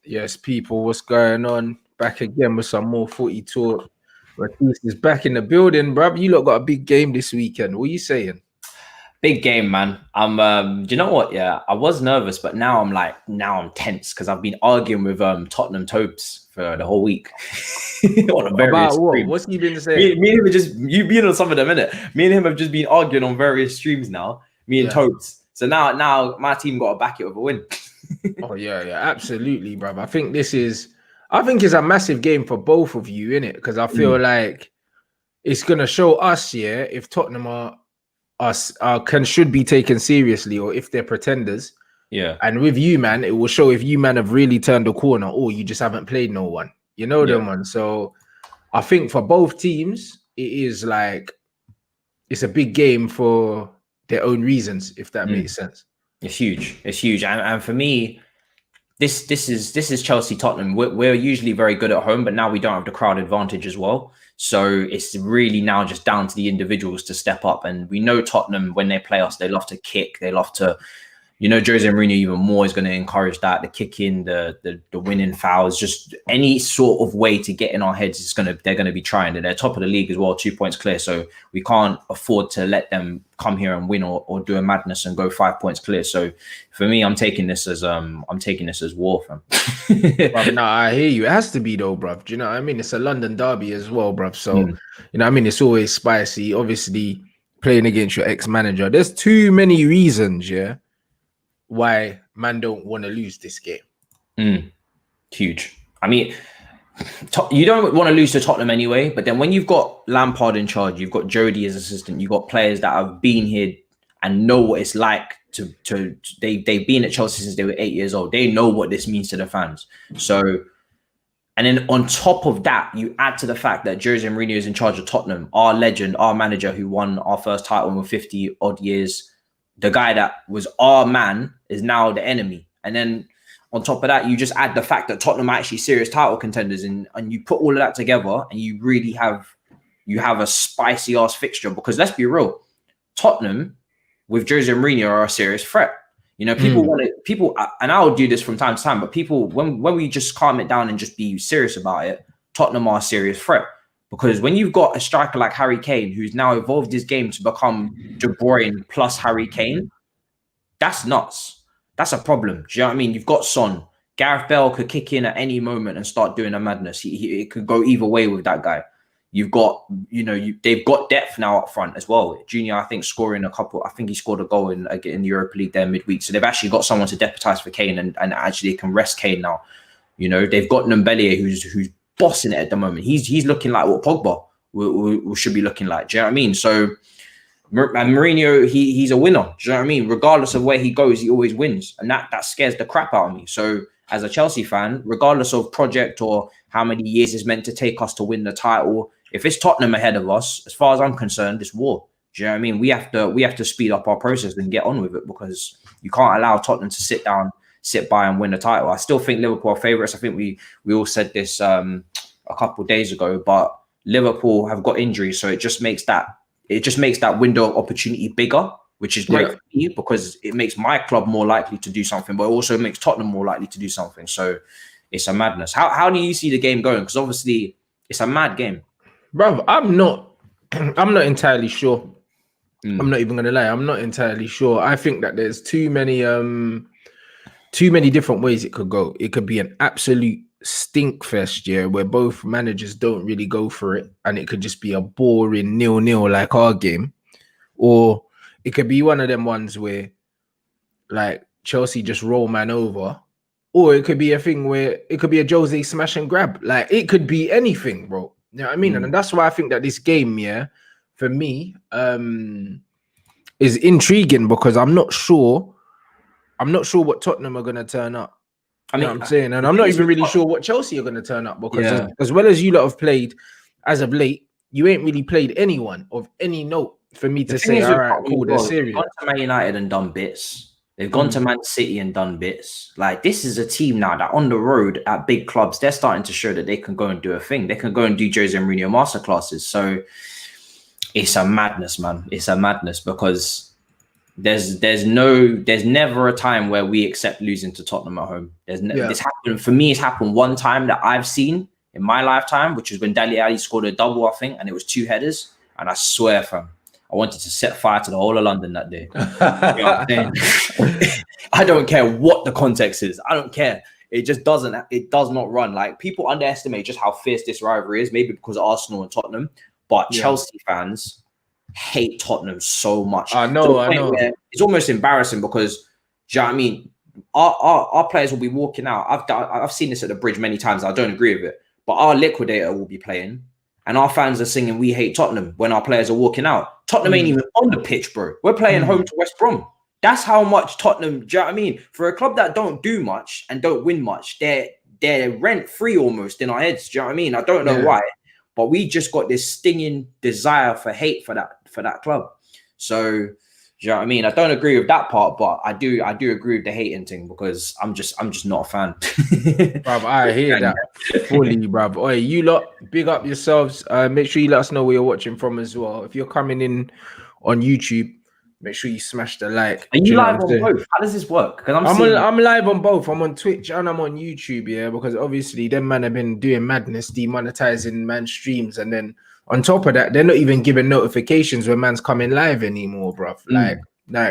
Yes, people, what's going on? Back again with some more footy talk. Matisse is back in the building, bruv. You lot got a big game this weekend. What are you saying? Big game, man. Do you know what? Yeah, I was nervous, but now I'm tense because I've been arguing with Tottenham Topes for the whole week on various About what? streams. What's he been Me, saying? me and him are just you've been on some of them, innit? Me and him have just been arguing on various streams now. Me and Topes. So now my team got to back it with a win. Oh yeah, absolutely, bruv. I think it's a massive game for both of you, innit? Because I feel like it's gonna show us, yeah, if Tottenham should be taken seriously or if they're pretenders. Yeah. And with you, man, it will show if you, man, have really turned the corner or you just haven't played no one. You know them one. So I think for both teams, it's a big game for their own reasons, if that makes sense. It's huge. And for me, this is Chelsea Tottenham. We're usually very good at home, but now we don't have the crowd advantage as well. So it's really now just down to the individuals to step up. And we know Tottenham, when they play us, they love to kick. They love to, Jose Mourinho even more is going to encourage that, the kicking, the winning fouls, just any sort of way to get in our heads they're going to be trying. They're top of the league as well, 2 points clear. So we can't afford to let them come here and win or do a madness and go 5 points clear. So for me, I'm taking this as war, fam. Bruv, no, I hear you. It has to be though, bruv. Do you know what I mean? It's a London derby as well, bruv. So it's always spicy. Obviously, playing against your ex-manager. There's too many reasons, why man don't want to lose this game. Huge. I mean, you don't want to lose to Tottenham anyway, but then when you've got Lampard in charge, you've got Jody as assistant, you've got players that have been here and know what it's like they've been at Chelsea since they were 8 years old. They know what this means to the fans. So, and then on top of that, you add to the fact that Jose Mourinho is in charge of Tottenham, our legend, our manager who won our first title in 50 odd years. The guy that was our man is now the enemy. And then on top of that, you just add the fact that Tottenham are actually serious title contenders, and you put all of that together and you really have a spicy ass fixture. Because let's be real, Tottenham with Jose Mourinho are a serious threat. People, and I'll do this from time to time, but people, when we just calm it down and just be serious about it, Tottenham are a serious threat. Because when you've got a striker like Harry Kane, who's now evolved his game to become De Bruyne plus Harry Kane, that's nuts. That's a problem. Do you know what I mean? You've got Son. Gareth Bale could kick in at any moment and start doing a madness. It could go either way with that guy. You've got, they've got depth now up front as well. Junior, I think, scoring a couple. I think he scored a goal in the Europa League there midweek. So they've actually got someone to deputise for Kane and actually can rest Kane now. They've got Ndombele who's bossing it at the moment. He's looking like what Pogba should be looking like. Do you know what I mean? So, and Mourinho, he's a winner. Do you know what I mean? Regardless of where he goes, he always wins, and that scares the crap out of me. So, as a Chelsea fan, regardless of project or how many years it's meant to take us to win the title, if it's Tottenham ahead of us, as far as I'm concerned, it's war. Do you know what I mean? We have to speed up our process and get on with it, because you can't allow Tottenham to sit by and win the title. I still think Liverpool are favourites. I think we all said this a couple of days ago, but Liverpool have got injuries, so it just makes that window of opportunity bigger, which is great for me, because it makes my club more likely to do something, but it also makes Tottenham more likely to do something. So it's a madness. How do you see the game going? Because obviously it's a mad game. Bruv, I'm not entirely sure. I'm not even gonna lie, I'm not entirely sure. I think that there's too many different ways it could go. It could be an absolute stink fest, where both managers don't really go for it, and it could just be a boring 0-0 like our game. Or it could be one of them ones where like Chelsea just roll man over. Or it could be a thing where it could be a Jose smash and grab. Like, it could be anything, bro. You know what I mean? And that's why I think that this game, for me, is intriguing, because I'm not sure what Tottenham are going to turn up. I mean, I'm saying, and I'm not even really sure what Chelsea are going to turn up, because as well as you lot have played as of late, you ain't really played anyone of any note for me to say, all right, cool, they're serious. They've gone to Man United and done bits. They've gone to Man City and done bits. Like, this is a team now that on the road at big clubs, they're starting to show that they can go and do a thing. They can go and do Jose Mourinho masterclasses. So it's a madness, man. It's a madness, because there's never a time where we accept losing to Tottenham at home. This happened for me. It's happened one time that I've seen in my lifetime, which was when Dele Alli scored a double, I think, and it was 2 headers. And I swear, fam, I wanted to set fire to the whole of London that day. You know what I'm saying? I don't care what the context is. I don't care. It just doesn't. It does not run. Like, people underestimate just how fierce this rivalry is. Maybe because of Arsenal and Tottenham, but Chelsea fans hate Tottenham so much. I know. It's almost embarrassing because, do you know what I mean? Our players will be walking out. I've seen this at the Bridge many times. I don't agree with it, but our liquidator will be playing, and our fans are singing "We hate Tottenham" when our players are walking out. Tottenham ain't even on the pitch, bro. We're playing home to West Brom. That's how much Tottenham. Do you know what I mean? For a club that don't do much and don't win much, they're rent free almost in our heads. Do you know what I mean? I don't know why, but we just got this stinging desire for hate for that club. So, do you know what I mean? I don't agree with that part, but I do agree with the hating thing because I'm just not a fan. Bruv, I hear that fully, bruv. Oi, you lot, big up yourselves. Make sure you let us know where you're watching from as well. If you're coming in on YouTube, make sure you smash the like. Are you live on both? How does this work? Because I'm live on both. I'm on Twitch and I'm on YouTube, because obviously them man have been doing madness, demonetizing man's streams, and then on top of that, they're not even giving notifications when man's coming live anymore, bruv. Like,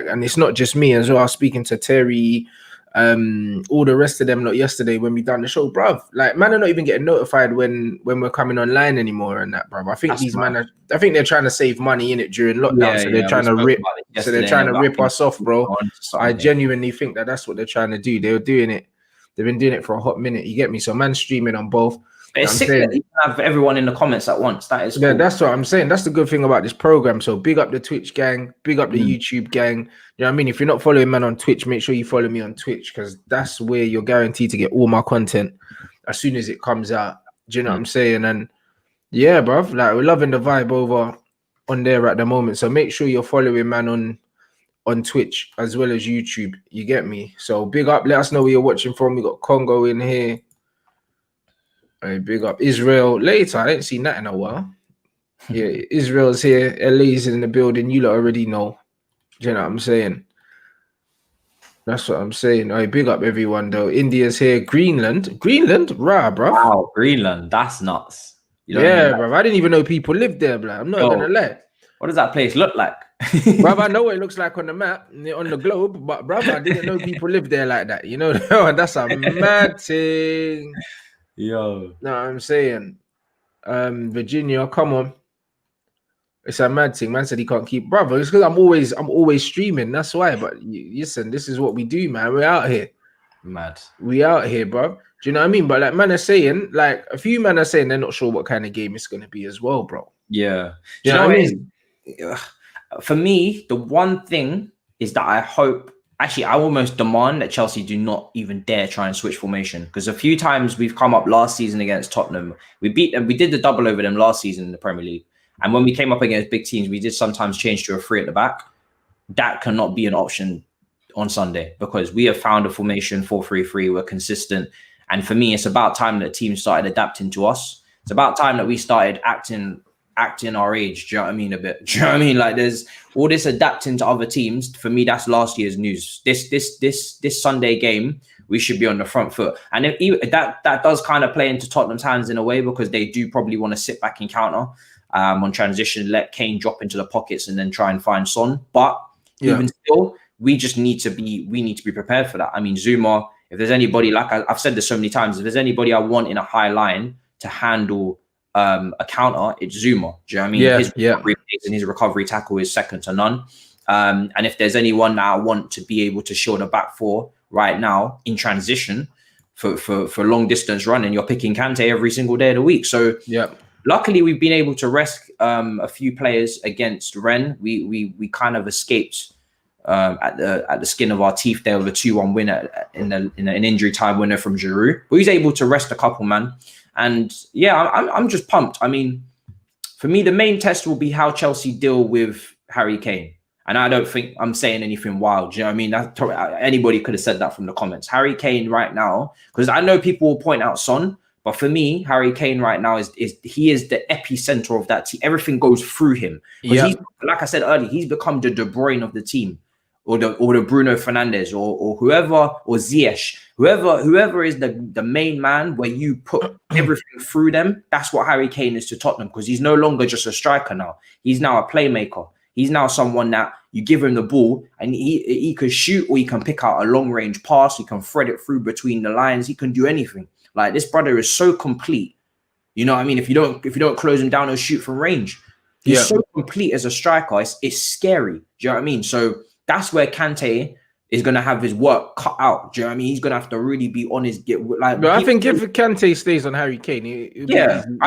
and it's not just me as well. I was speaking to Terry, all the rest of them lot yesterday when we done the show, bruv. Like, man are not even getting notified when we're coming online anymore and that, bruv. I think I think they're trying to save money in it during lockdown, so they're trying to rip. So they're trying to rip us off, bro. I genuinely think that's what they're trying to do. They were doing it. They've been doing it for a hot minute. You get me? So man's streaming on both. It's sick that you have everyone in the comments at once. That is cool. That's what I'm saying. That's the good thing about this program. So big up the Twitch gang, big up the YouTube gang. You know what I mean? If you're not following man on Twitch, make sure you follow me on Twitch, because that's where you're guaranteed to get all my content as soon as it comes out. Do you know what I'm saying? And yeah, bruv, like, we're loving the vibe over on there at the moment. So make sure you're following man on Twitch as well as YouTube. You get me? So big up. Let us know where you're watching from. We got Congo in here. Hey, big up Israel. Later, I didn't see that in a while. Yeah, Israel's here. LA's in the building. You lot already know. Do you know what I'm saying? That's what I'm saying. Hey, big up everyone though. India's here. Greenland, rah, bro. Wow, Greenland. That's nuts. Bro. I didn't even know people lived there, bro. I'm not gonna lie. What does that place look like? Bro, I know what it looks like on the map, on the globe, but bro, I didn't know people lived there like that. You know, that's a mad thing. Yo, no, I'm saying, Virginia, come on, it's a mad thing. Man said he can't keep, brother. It's because I'm always streaming. That's why. But listen, this is what we do, man. We're out here, mad. We out here, bro. Do you know what I mean? But like, man are saying, like, a few men are saying they're not sure what kind of game it's gonna be as well, bro. Yeah, do you know what I mean? For me, the one thing is that I hope. Actually, I almost demand that Chelsea do not even dare try and switch formation, because a few times we've come up last season against Tottenham, we beat them. We did the double over them last season in the Premier League, and when we came up against big teams, we did sometimes change to a 3 at the back. That cannot be an option on Sunday, because we have found a formation 4-3-3. We're consistent, and for me, it's about time that teams started adapting to us. It's about time that we started acting our age. Do you know what I mean? A bit. Do you know what I mean? Like, there's all this adapting to other teams. For me, that's last year's news. This Sunday game, we should be on the front foot. And if that does kind of play into Tottenham's hands in a way, because they do probably want to sit back and counter on transition, let Kane drop into the pockets and then try and find Son. But even still, we need to be prepared for that. I mean, Zuma, if there's anybody, like I've said this so many times, if there's anybody I want in a high line to handle a counter, it's Zuma. Do you know what I mean? His recovery pace and his recovery tackle is second to none. And if there's anyone that I want to be able to show the back four right now in transition for long distance running, you're picking Kante every single day of the week. So luckily we've been able to rest a few players against Rennes. We kind of escaped at the skin of our teeth there with a 2-1 winner in an injury time winner from Giroud. But he's able to rest a couple, man. And yeah, I'm just pumped. I mean, for me, the main test will be how Chelsea deal with Harry Kane. And I don't think I'm saying anything wild. Do you know what I mean? Anybody could have said that from the comments. Harry Kane right now, because I know people will point out Son, but for me, Harry Kane right now is the epicenter of that team. Everything goes through him. He's, like I said earlier, he's become the De Bruyne of the team. or the Bruno Fernandes or whoever, or Ziyech, whoever is the main man where you put everything through them. That's what Harry Kane is to Tottenham, because he's no longer just a striker now. He's now a playmaker. He's now someone that you give him the ball and he can shoot, or he can pick out a long range pass. He can thread it through between the lines. He can do anything. Like, this brother is so complete. You know what I mean? If you don't close him down or shoot from range, he's so complete as a striker. It's scary. Do you know what I mean? So that's where Kante is going to have his work cut out. Do you know what I mean? He's going to have to really be on his like. But I think if Kante stays on Harry Kane, it'll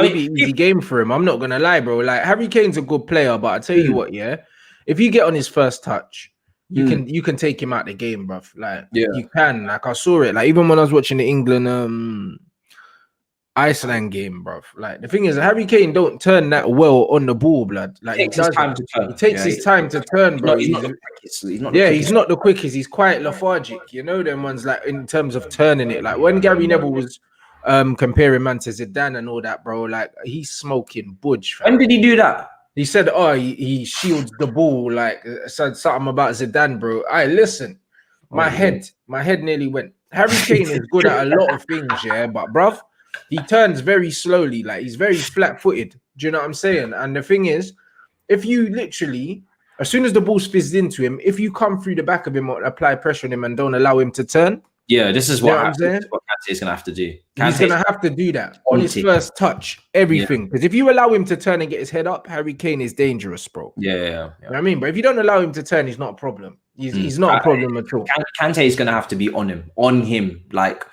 be easy game for him. I'm not going to lie, bro. Like, Harry Kane's a good player, but I tell you what, if you get on his first touch, you can take him out the game, bruv. Like, you can. Like, I saw it. Like, even when I was watching the England Iceland game, bruv. Like, the thing is, Harry Kane don't turn that well on the ball, blood. Like, he takes his time to turn. He takes his time to turn, bro. He's not the quickest. He's not the quickest. He's quite lethargic. You know them ones, like, in terms of turning it. Like, when Gary Neville was comparing man to Zidane and all that, bro, like, he's smoking budge. Fam. When did he do that? He said, he shields the ball, like, said something about Zidane, bro. Listen, my head nearly went. Harry Kane is good at a lot of things, but bruv, he turns very slowly. Like, he's very flat-footed. Do you know what I'm saying? And the thing is, if you literally, as soon as the ball's fizzed into him, if you come through the back of him or apply pressure on him and don't allow him to turn, this is what I'm saying. What Kante is going to have to do. He's going to have to do that on his first touch, everything. Because if you allow him to turn and get his head up, Harry Kane is dangerous, bro. You know what I mean? But if you don't allow him to turn, he's not a problem. He's not a problem at all. Kante is going to have to be on him, like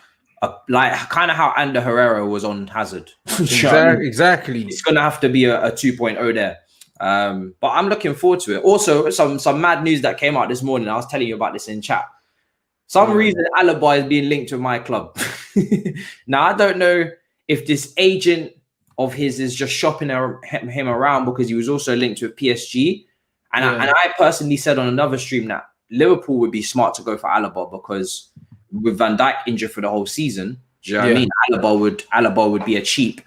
kind of how Ander Herrera was on Hazard. Exactly. It's going to have to be a 2.0 there. But I'm looking forward to it. Also, some mad news that came out this morning. I was telling you about this in chat. Some reason Alaba is being linked with my club. Now, I don't know if this agent of his is just shopping him around, because he was also linked with PSG. And I personally said on another stream that Liverpool would be smart to go for Alaba, because with Van Dijk injured for the whole season, do you know what I mean? Alaba would be a cheap,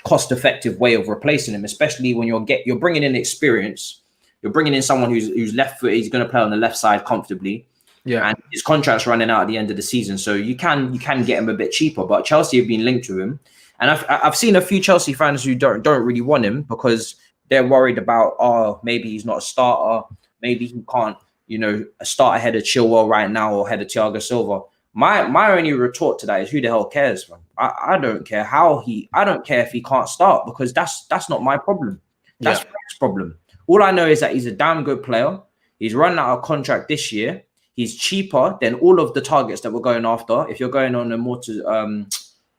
cost-effective way of replacing him, especially when you're bringing in experience. You're bringing in someone who's left-footed. He's going to play on the left side comfortably. Yeah, and his contract's running out at the end of the season, so you can get him a bit cheaper. But Chelsea have been linked to him, and I've seen a few Chelsea fans who don't really want him because they're worried about maybe he's not a starter, maybe he can't start ahead of Chilwell right now or ahead of Thiago Silva. My only retort to that is, who the hell cares, man? I don't care I don't care if he can't start, because that's not my problem. That's Frank's problem. All I know is that he's a damn good player. He's running out of contract this year. He's cheaper than all of the targets that we're going after. If you're going on a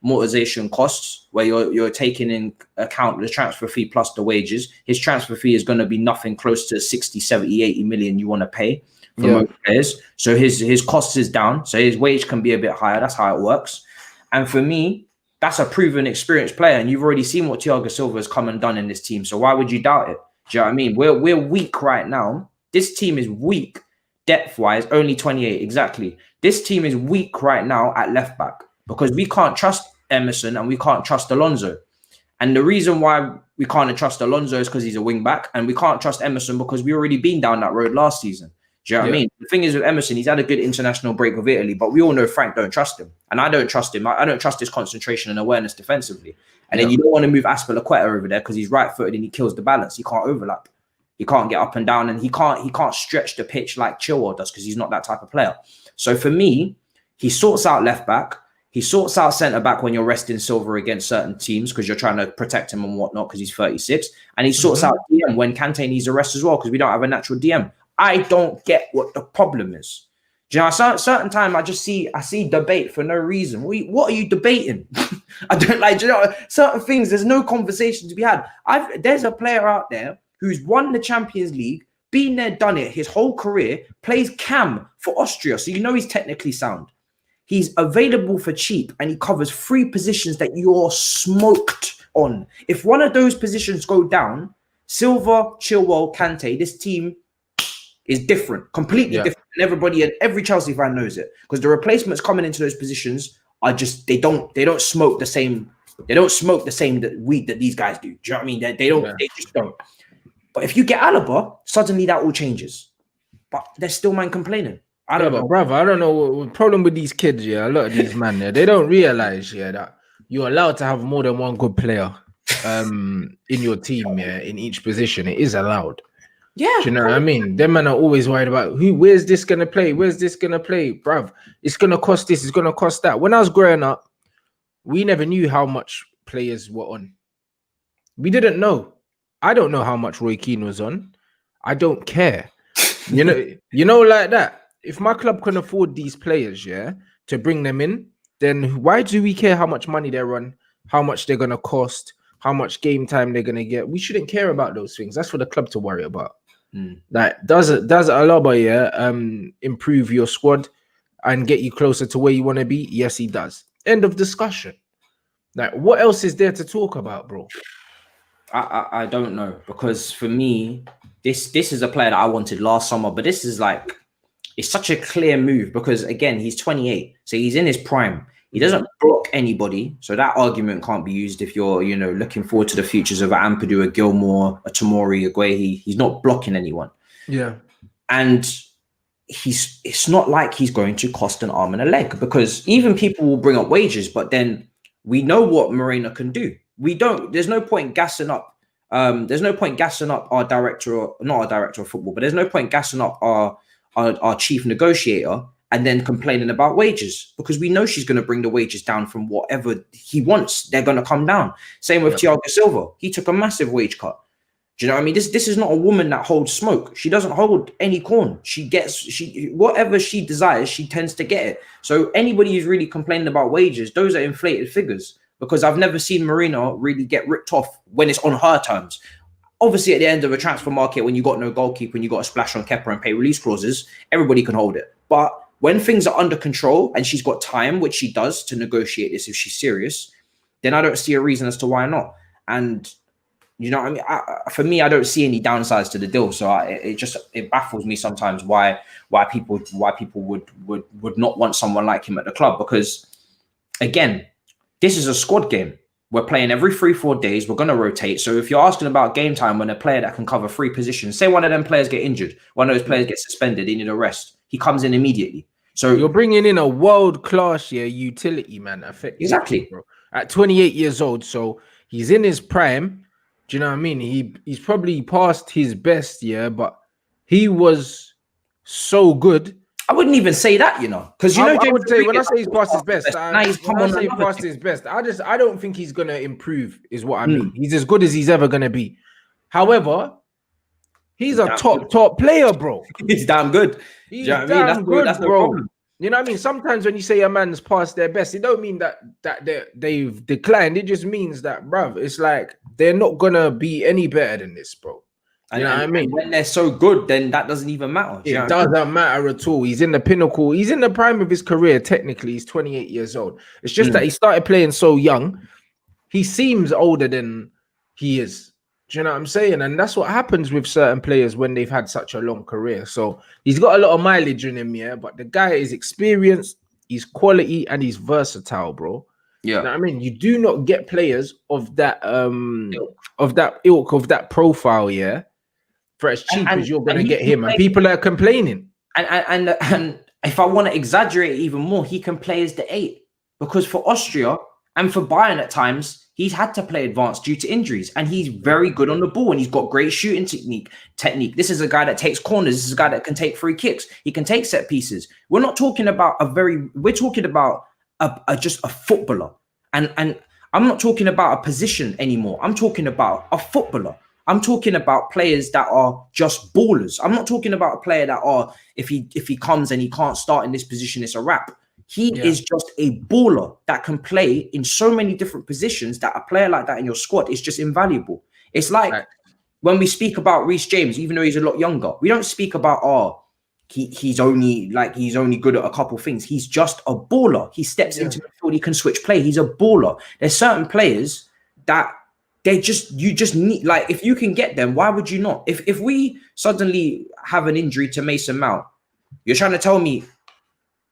amortization costs, where you're taking in account the transfer fee plus the wages, his transfer fee is going to be nothing close to 60, 70, 80 million you want to pay for most players. So his cost is down. So his wage can be a bit higher. That's how it works. And for me, that's a proven, experienced player. And you've already seen what Thiago Silva has come and done in this team. So why would you doubt it? Do you know what I mean? We're weak right now. This team is weak. Depth-wise, only 28, exactly. This team is weak right now at left-back, because we can't trust Emerson and we can't trust Alonso. And the reason why we can't trust Alonso is because he's a wing-back, and we can't trust Emerson because we already been down that road last season. Do you know what I mean? The thing is with Emerson, he's had a good international break with Italy, but we all know Frank don't trust him. And I don't trust him. I don't trust his concentration and awareness defensively. And then you don't want to move Azpilicueta over there because he's right-footed and he kills the balance. He can't overlap. He can't get up and down, and he can't stretch the pitch like Chilwell does, because he's not that type of player. So for me, he sorts out left back. He sorts out centre back when you're resting Silva against certain teams, because you're trying to protect him and whatnot, because he's 36. And he sorts out DM when Kante needs a rest as well, because we don't have a natural DM. I don't get what the problem is. Do you know, certain time I see debate for no reason. What are you debating? I don't like, do you know, certain things, there's no conversation to be had. There's a player out there who's won the Champions League, been there, done it his whole career, plays cam for Austria, so you know he's technically sound. He's available for cheap, and he covers 3 positions that you're smoked on. If one of those positions go down, Silva, Chilwell, Kante, this team is different, completely different. And every Chelsea fan knows it, because the replacements coming into those positions are just, they don't smoke the same. They don't smoke the same weed that these guys do. Do you know what I mean? They just don't. But if you get Alaba, suddenly that all changes. but there's still man complaining. I Yeah, don't but know. brother, I don't know what problem with these kids. Yeah, a lot of these man, yeah, they don't realize, yeah, that you're allowed to have more than one good player, in your team, yeah, in each position. It is allowed. Yeah, Do you know what I mean? Them men are always worried about where's this gonna play? Where's this gonna play, bruv? It's gonna cost this. It's gonna cost that. When I was growing up, we never knew how much players were on. We didn't know. I don't know how much Roy Keane was on. I don't care. Like that. If my club can afford these players, yeah, to bring them in, then why do we care how much money they're on, how much they're gonna cost, how much game time they're gonna get? We shouldn't care about those things. That's for the club to worry about. Like, does Alaba, yeah, improve your squad and get you closer to where you want to be? Yes, he does. End of discussion. Like, what else is there to talk about, bro? I don't know, because for me, this is a player that I wanted last summer, but this is like, it's such a clear move because again, he's 28, so he's in his prime. He doesn't block anybody, so that argument can't be used if you're, looking forward to the futures of Ampadu, a Gilmore, a Tomori, a Guehi. He's not blocking anyone. Yeah, and it's not like he's going to cost an arm and a leg, because even people will bring up wages, but then we know what Moreno can do. There's no point gassing up. There's no point gassing up our director, or not our director of football, but there's no point gassing up our chief negotiator and then complaining about wages, because we know she's going to bring the wages down from whatever he wants. They're going to come down. Same with Thiago Silva. He took a massive wage cut. Do you know what I mean? This is not a woman that holds smoke. She doesn't hold any corn. Whatever she desires, she tends to get it. So anybody who's really complaining about wages, those are inflated figures, because I've never seen Marina really get ripped off when it's on her terms. Obviously, at the end of a transfer market, when you got no goalkeeper, when you got a splash on Kepa and pay release clauses, everybody can hold it. But when things are under control and she's got time, which she does, to negotiate this if she's serious, then I don't see a reason as to why not. And you know what I mean? For me, I don't see any downsides to the deal. So it baffles me sometimes why people would not want someone like him at the club, because again, this is a squad game. We're playing every 3-4 days. We're going to rotate. So if you're asking about game time when a player that can cover 3 positions, say one of them players get injured, one of those players gets suspended, they need a rest, he comes in immediately. So you're bringing in a world-class utility man, effectively, exactly, bro. At 28 years old, so he's in his prime. Do you know what I mean? He's probably past his best, but he was so good. I wouldn't even say that, because I would say when I say he's past his best, now he's come on past his best. I don't think he's gonna improve, is what I mean. He's as good as he's ever gonna be. However, he's a top player, bro. He's damn good. He's damn good, that's bro. No, you know what I mean? Sometimes when you say a man's past their best, it don't mean that they've declined. It just means that, bruv, it's like they're not gonna be any better than this, bro. You know what I mean? When they're so good, then that doesn't even matter. It doesn't matter at all. He's in the pinnacle. He's in the prime of his career. Technically, he's 28 years old. It's just that he started playing so young. He seems older than he is. Do you know what I'm saying? And that's what happens with certain players when they've had such a long career. So he's got a lot of mileage in him, but the guy is experienced, he's quality, and he's versatile, bro. Yeah. You know what I mean? You do not get players of that ilk, of that profile, for as cheap as you're going to get him. And people are complaining. And if I want to exaggerate even more, he can play as the 8, because for Austria and for Bayern at times, he's had to play advanced due to injuries, and he's very good on the ball, and he's got great shooting technique. This is a guy that takes corners. This is a guy that can take free kicks. He can take set pieces. We're not talking about we're talking about just a footballer. And I'm not talking about a position anymore. I'm talking about a footballer. I'm talking about players that are just ballers. I'm not talking about a player that if he comes and he can't start in this position, it's a wrap. He is just a baller that can play in so many different positions, that a player like that in your squad is just invaluable. It's like when we speak about Reece James, even though he's a lot younger, we don't speak about, he's only good at a couple things. He's just a baller. He steps into the field, he can switch play. He's a baller. There's certain players that you just need, like, if you can get them, why would you not? If we suddenly have an injury to Mason Mount, you're trying to tell me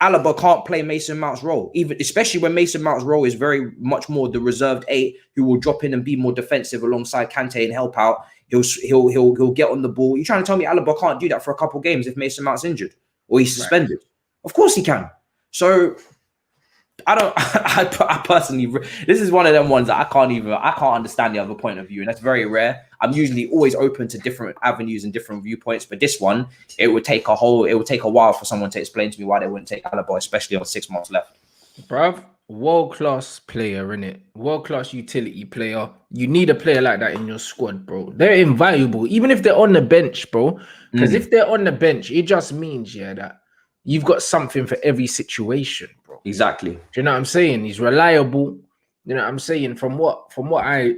Alaba can't play Mason Mount's role, even especially when Mason Mount's role is very much more the reserved 8 who will drop in and be more defensive alongside Kante and help out. He'll get on the ball. You're trying to tell me Alaba can't do that for a couple of games if Mason Mount's injured or he's suspended? Right. Of course he can. So I personally, this is one of them ones that I can't understand the other point of view, and that's very rare. I'm usually always open to different avenues and different viewpoints, but this one, it would take a while for someone to explain to me why they wouldn't take Alaba, especially on 6 months left. Bruv, world-class player, innit? World-class utility player. You need a player like that in your squad, bro. They're invaluable, even if they're on the bench, bro. Because if they're on the bench, it just means, that you've got something for every situation, bro. Exactly. Do you know what I'm saying? He's reliable. You know what I'm saying? From what I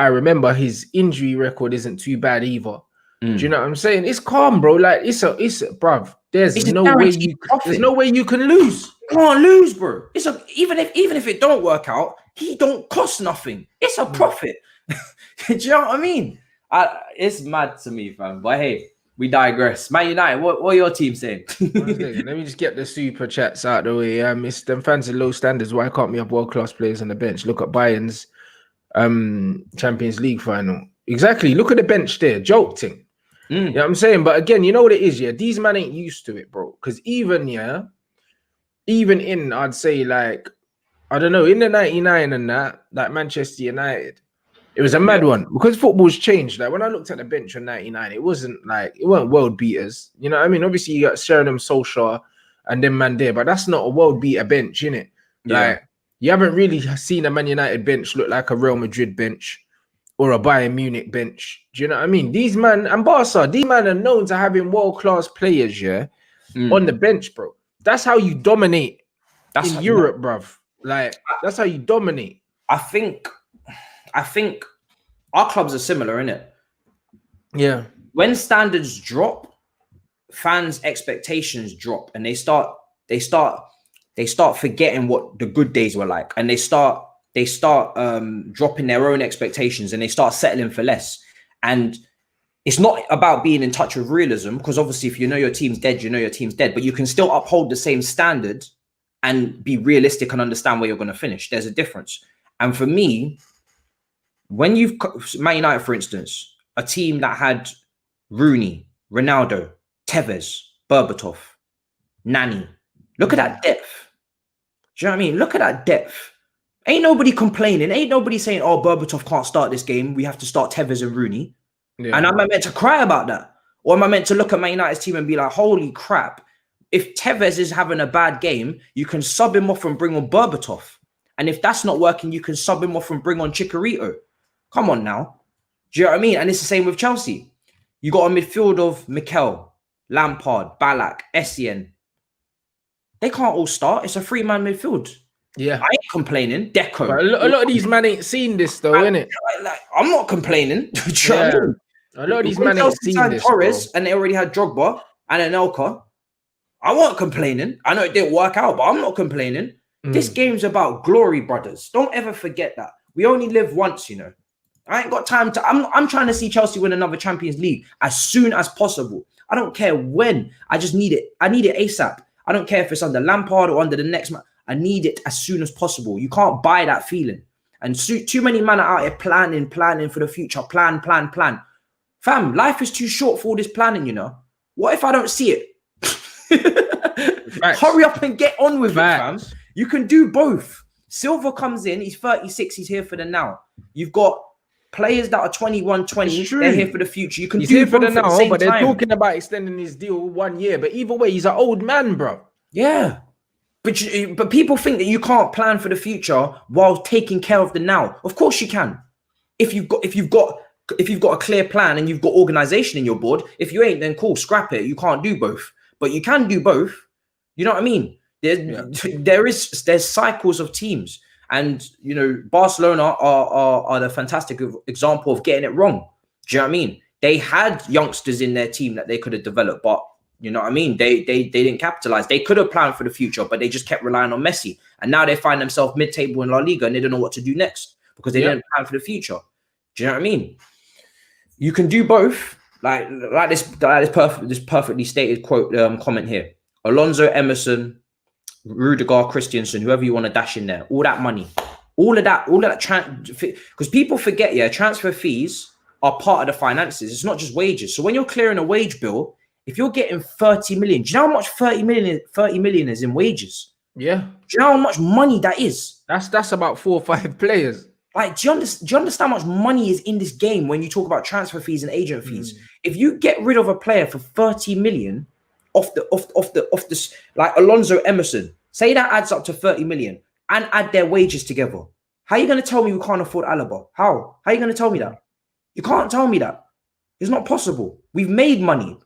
remember, his injury record isn't too bad either. Do you know what I'm saying? It's calm, bro. Like it's bruv. There's no way you can lose. You can't lose, bro. Even if it don't work out, he don't cost nothing. It's a profit. Do you know what I mean? It's mad to me, fam. But hey, we digress. Man United, what are your team saying? Let me just get the super chats out of the way. It's them fans of low standards. Why can't we have world-class players on the bench? Look at Bayern's Champions League final. Exactly. Look at the bench there. Jolting. You know what I'm saying? But again, you know what it is, these man ain't used to it, bro. Because even in, I'd say, like, I don't know, in the 99 and that, like Manchester United, it was a mad one because football's changed. Like when I looked at the bench on 99, it weren't world beaters. You know what I mean? Obviously, you got Sheringham, Solskjaer, and then man there, but that's not a world beater bench, innit? Like you haven't really seen a Man United bench look like a Real Madrid bench or a Bayern Munich bench. Do you know what I mean? These man and Barca, these man are known to having world-class players, on the bench, bro. That's how you dominate in Europe, bruv. Like that's how you dominate. I think our clubs are similar, innit? Yeah. When standards drop, fans' expectations drop, and they start forgetting what the good days were like, and they start dropping their own expectations, and they start settling for less. And it's not about being in touch with realism, because obviously, if you know your team's dead, you know your team's dead, but you can still uphold the same standard and be realistic and understand where you're going to finish. There's a difference. And for me, when you've Man United, for instance, a team that had Rooney, Ronaldo, Tevez, Berbatov, Nani, look at that depth. Do you know what I mean? Look at that depth. Ain't nobody complaining. Ain't nobody saying, oh, Berbatov can't start this game. We have to start Tevez and Rooney. Yeah. And am I meant to cry about that? Or am I meant to look at Man United's team and be like, holy crap, if Tevez is having a bad game, you can sub him off and bring on Berbatov. And if that's not working, you can sub him off and bring on Chicharito. Come on now. Do you know what I mean? And it's the same with Chelsea. You got a midfield of Mikel, Lampard, Ballack, Essien. They can't all start. It's a 3-man midfield. Yeah. I ain't complaining. Deco. But a lot of these men ain't seen this though, innit? I'm not complaining. Do you know what I mean? A lot of these men ain't seen this, Torres, and they already had Drogba and Anelka. I wasn't complaining. I know it didn't work out, but I'm not complaining. This game's about glory, brothers. Don't ever forget that. We only live once, you know. I ain't got time to... I'm trying to see Chelsea win another Champions League as soon as possible. I don't care when. I just need it. I need it ASAP. I don't care if it's under Lampard or under the next man. I need it as soon as possible. You can't buy that feeling. And too many men are out here planning for the future. Plan. Fam, life is too short for all this planning, you know. What if I don't see it? Hurry up and get on with it, fam. You can do both. Silva comes in. He's 36. He's here for the now. You've got players that are 21, 20. They're here for the future. You can do both for the now, but they're talking about extending his deal 1 year. But either way, he's an old man, bro. Yeah. But people think that you can't plan for the future while taking care of the now. Of course you can. If you've got a clear plan and you've got organization in your board. If you ain't, then cool, scrap it. You can't do both. But you can do both. You know what I mean? There's cycles of teams. And you know, Barcelona are the fantastic example of getting it wrong. Do you know what I mean? They had youngsters in their team that they could have developed, but you know what I mean? They didn't capitalize. They could have planned for the future, but they just kept relying on Messi. And now they find themselves mid-table in La Liga and they don't know what to do next because they didn't plan for the future. Do you know what I mean? You can do both. Like this perfectly stated quote comment here. Alonso, Emerson, Rudiger, Christensen, whoever you want to dash in there, all that money, all of that, because people forget, yeah, transfer fees are part of the finances. It's not just wages. So when you're clearing a wage bill, if you're getting 30 million, do you know how much 30 million is in wages? Yeah. Do you know how much money that is? That's about 4 or 5 players. Like, do you understand how much money is in this game when you talk about transfer fees and agent fees? If you get rid of a player for 30 million off the like Alonso Emerson, say that adds up to 30 million and add their wages together. How are you going to tell me we can't afford Alaba? How are you going to tell me that? You can't tell me that. It's not possible. We've made money.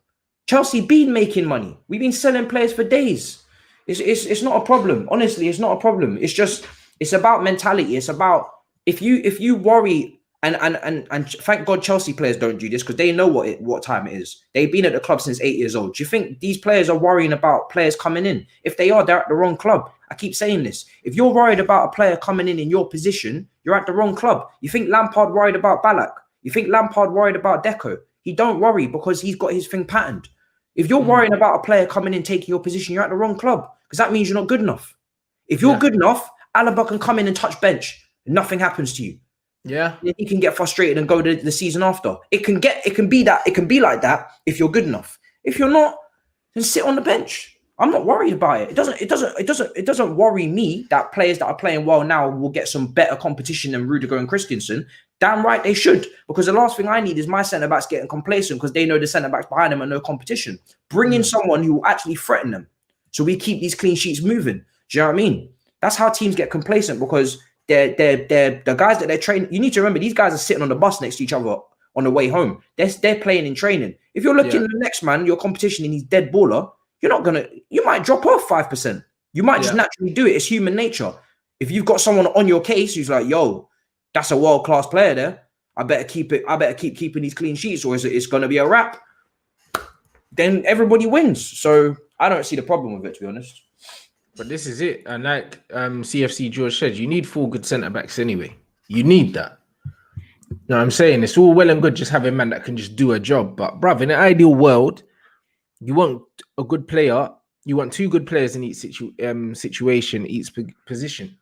Chelsea been making money. We've been selling players for days. It's not a problem. Honestly, it's not a problem. It's about mentality. It's about if you worry and thank God Chelsea players don't do this because they know what time it is. They've been at the club since 8 years old. Do you think these players are worrying about players coming in? If they are, they're at the wrong club. I keep saying this. If you're worried about a player coming in your position, you're at the wrong club. You think Lampard worried about Ballack? You think Lampard worried about Deco? He don't worry because he's got his thing patterned. If you're worrying about a player coming in taking your position, you're at the wrong club because that means you're not good enough. If you're good enough, Alaba can come in and touch bench. And nothing happens to you. Yeah, he can get frustrated and go to the season after. It can be like that if you're good enough. If you're not, then sit on the bench. I'm not worried about it. It doesn't worry me that players that are playing well now will get some better competition than Rudiger and Christensen. Damn right they should, because the last thing I need is my centre backs getting complacent because they know the centre backs behind them are no competition. Bring in someone who will actually threaten them, so we keep these clean sheets moving. Do you know what I mean? That's how teams get complacent because they're the guys that they're training. You need to remember these guys are sitting on the bus next to each other on the way home. They're playing in training. If you're looking at the next man, your competition and he's dead baller, you might drop off 5%. You might just naturally do it. It's human nature. If you've got someone on your case who's like, yo, that's a world-class player there, I better keep keeping these clean sheets or it's going to be a wrap, then everybody wins. So I don't see the problem with it, to be honest. But this is it. And like CFC George said, you need 4 good centre-backs anyway. You need that. You know what I'm saying? It's all well and good just having a man that can just do a job. But, bruv, in an ideal world, you want a good player. You want 2 good players in each situation, each position.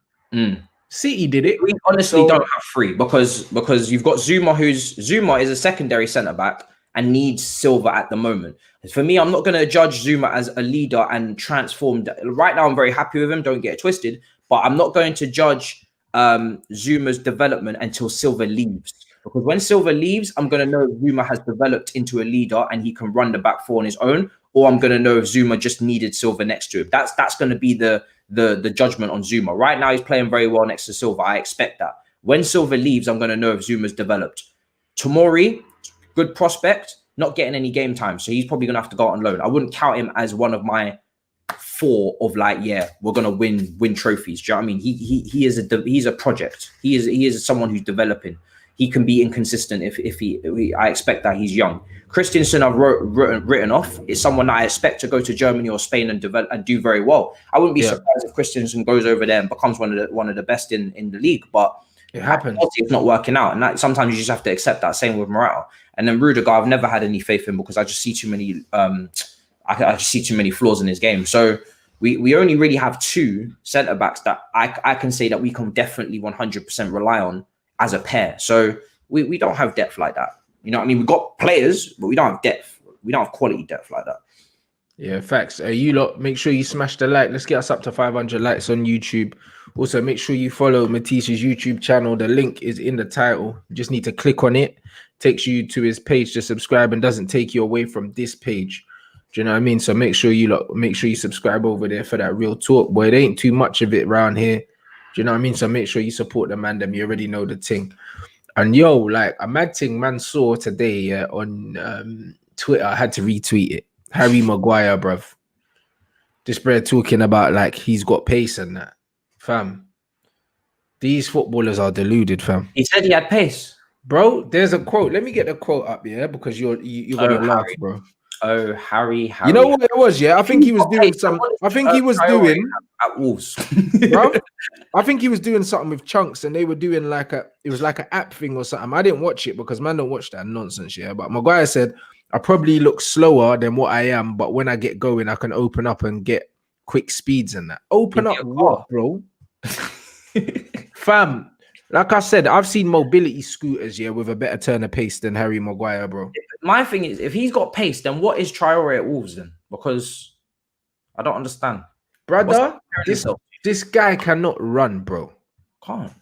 City did it. We honestly don't have 3 because you've got Zuma is a secondary centre-back and needs Silva at the moment. For me, I'm not going to judge Zuma as a leader and transformed. Right now, I'm very happy with him. Don't get it twisted. But I'm not going to judge Zuma's development until Silva leaves. Because when Silva leaves, I'm going to know if Zuma has developed into a leader and he can run the back 4 on his own. Or I'm going to know if Zuma just needed Silva next to him. That's going to be the judgment on Zuma. Right now, he's playing very well next to Silva. I expect that. When Silva leaves, I'm going to know if Zuma's developed. Tomori, good prospect, not getting any game time. So he's probably going to have to go on loan. I wouldn't count him as one of my 4 of like, yeah, we're going to win trophies. Do you know what I mean? He's a project. He is someone who's developing. He can be inconsistent I expect that. He's young. Christensen I've written off. It's someone that I expect to go to Germany or Spain and develop and do very well. I wouldn't be surprised if Christensen goes over there and becomes one of the best in the league. But it happens. It's not working out, and sometimes you just have to accept that. Same with Morata. And then Rudiger, I've never had any faith in because I just see too many. I just see too many flaws in his game. So we only really have 2 centre backs that I can say that we can definitely 100% rely on as a pair. So we don't have depth like that. You know what I mean? We've got players, but we don't have depth. We don't have quality depth like that. Yeah, facts. You lot, make sure you smash the like. Let's get us up to 500 likes on YouTube. Also, make sure you follow Matisse's YouTube channel. The link is in the title. You just need to click on it. Takes you to his page to subscribe and doesn't take you away from this page. Do you know what I mean? So make sure you subscribe over there for that real talk. Boy, it ain't too much of it around here. Do you know what I mean? So make sure you support the man. Them you already know the thing. And yo, like a mad thing man saw today on Twitter. I had to retweet it. Harry Maguire, bruv. This bro talking about like he's got pace and that. Fam. These footballers are deluded, fam. He said he had pace. Bro, there's a quote. Let me get the quote up, yeah, because you're gonna laugh, bro. Oh, Harry. You know what it was, yeah? I think he was doing some. I think he was doing at Wolves. Bro, I think he was doing something with Chunks, and they were doing it was like an app thing or something. I didn't watch it because man don't watch that nonsense, yeah. But Maguire said, I probably look slower than what I am, but when I get going, I can open up and get quick speeds and that. Open Give up me a what, bro? Fam, like I said, I've seen mobility scooters, with a better turn of pace than Harry Maguire, bro. My thing is, if he's got pace, then what is Traore at Wolves then? Because I don't understand. Brother, this guy cannot run, bro. Can't.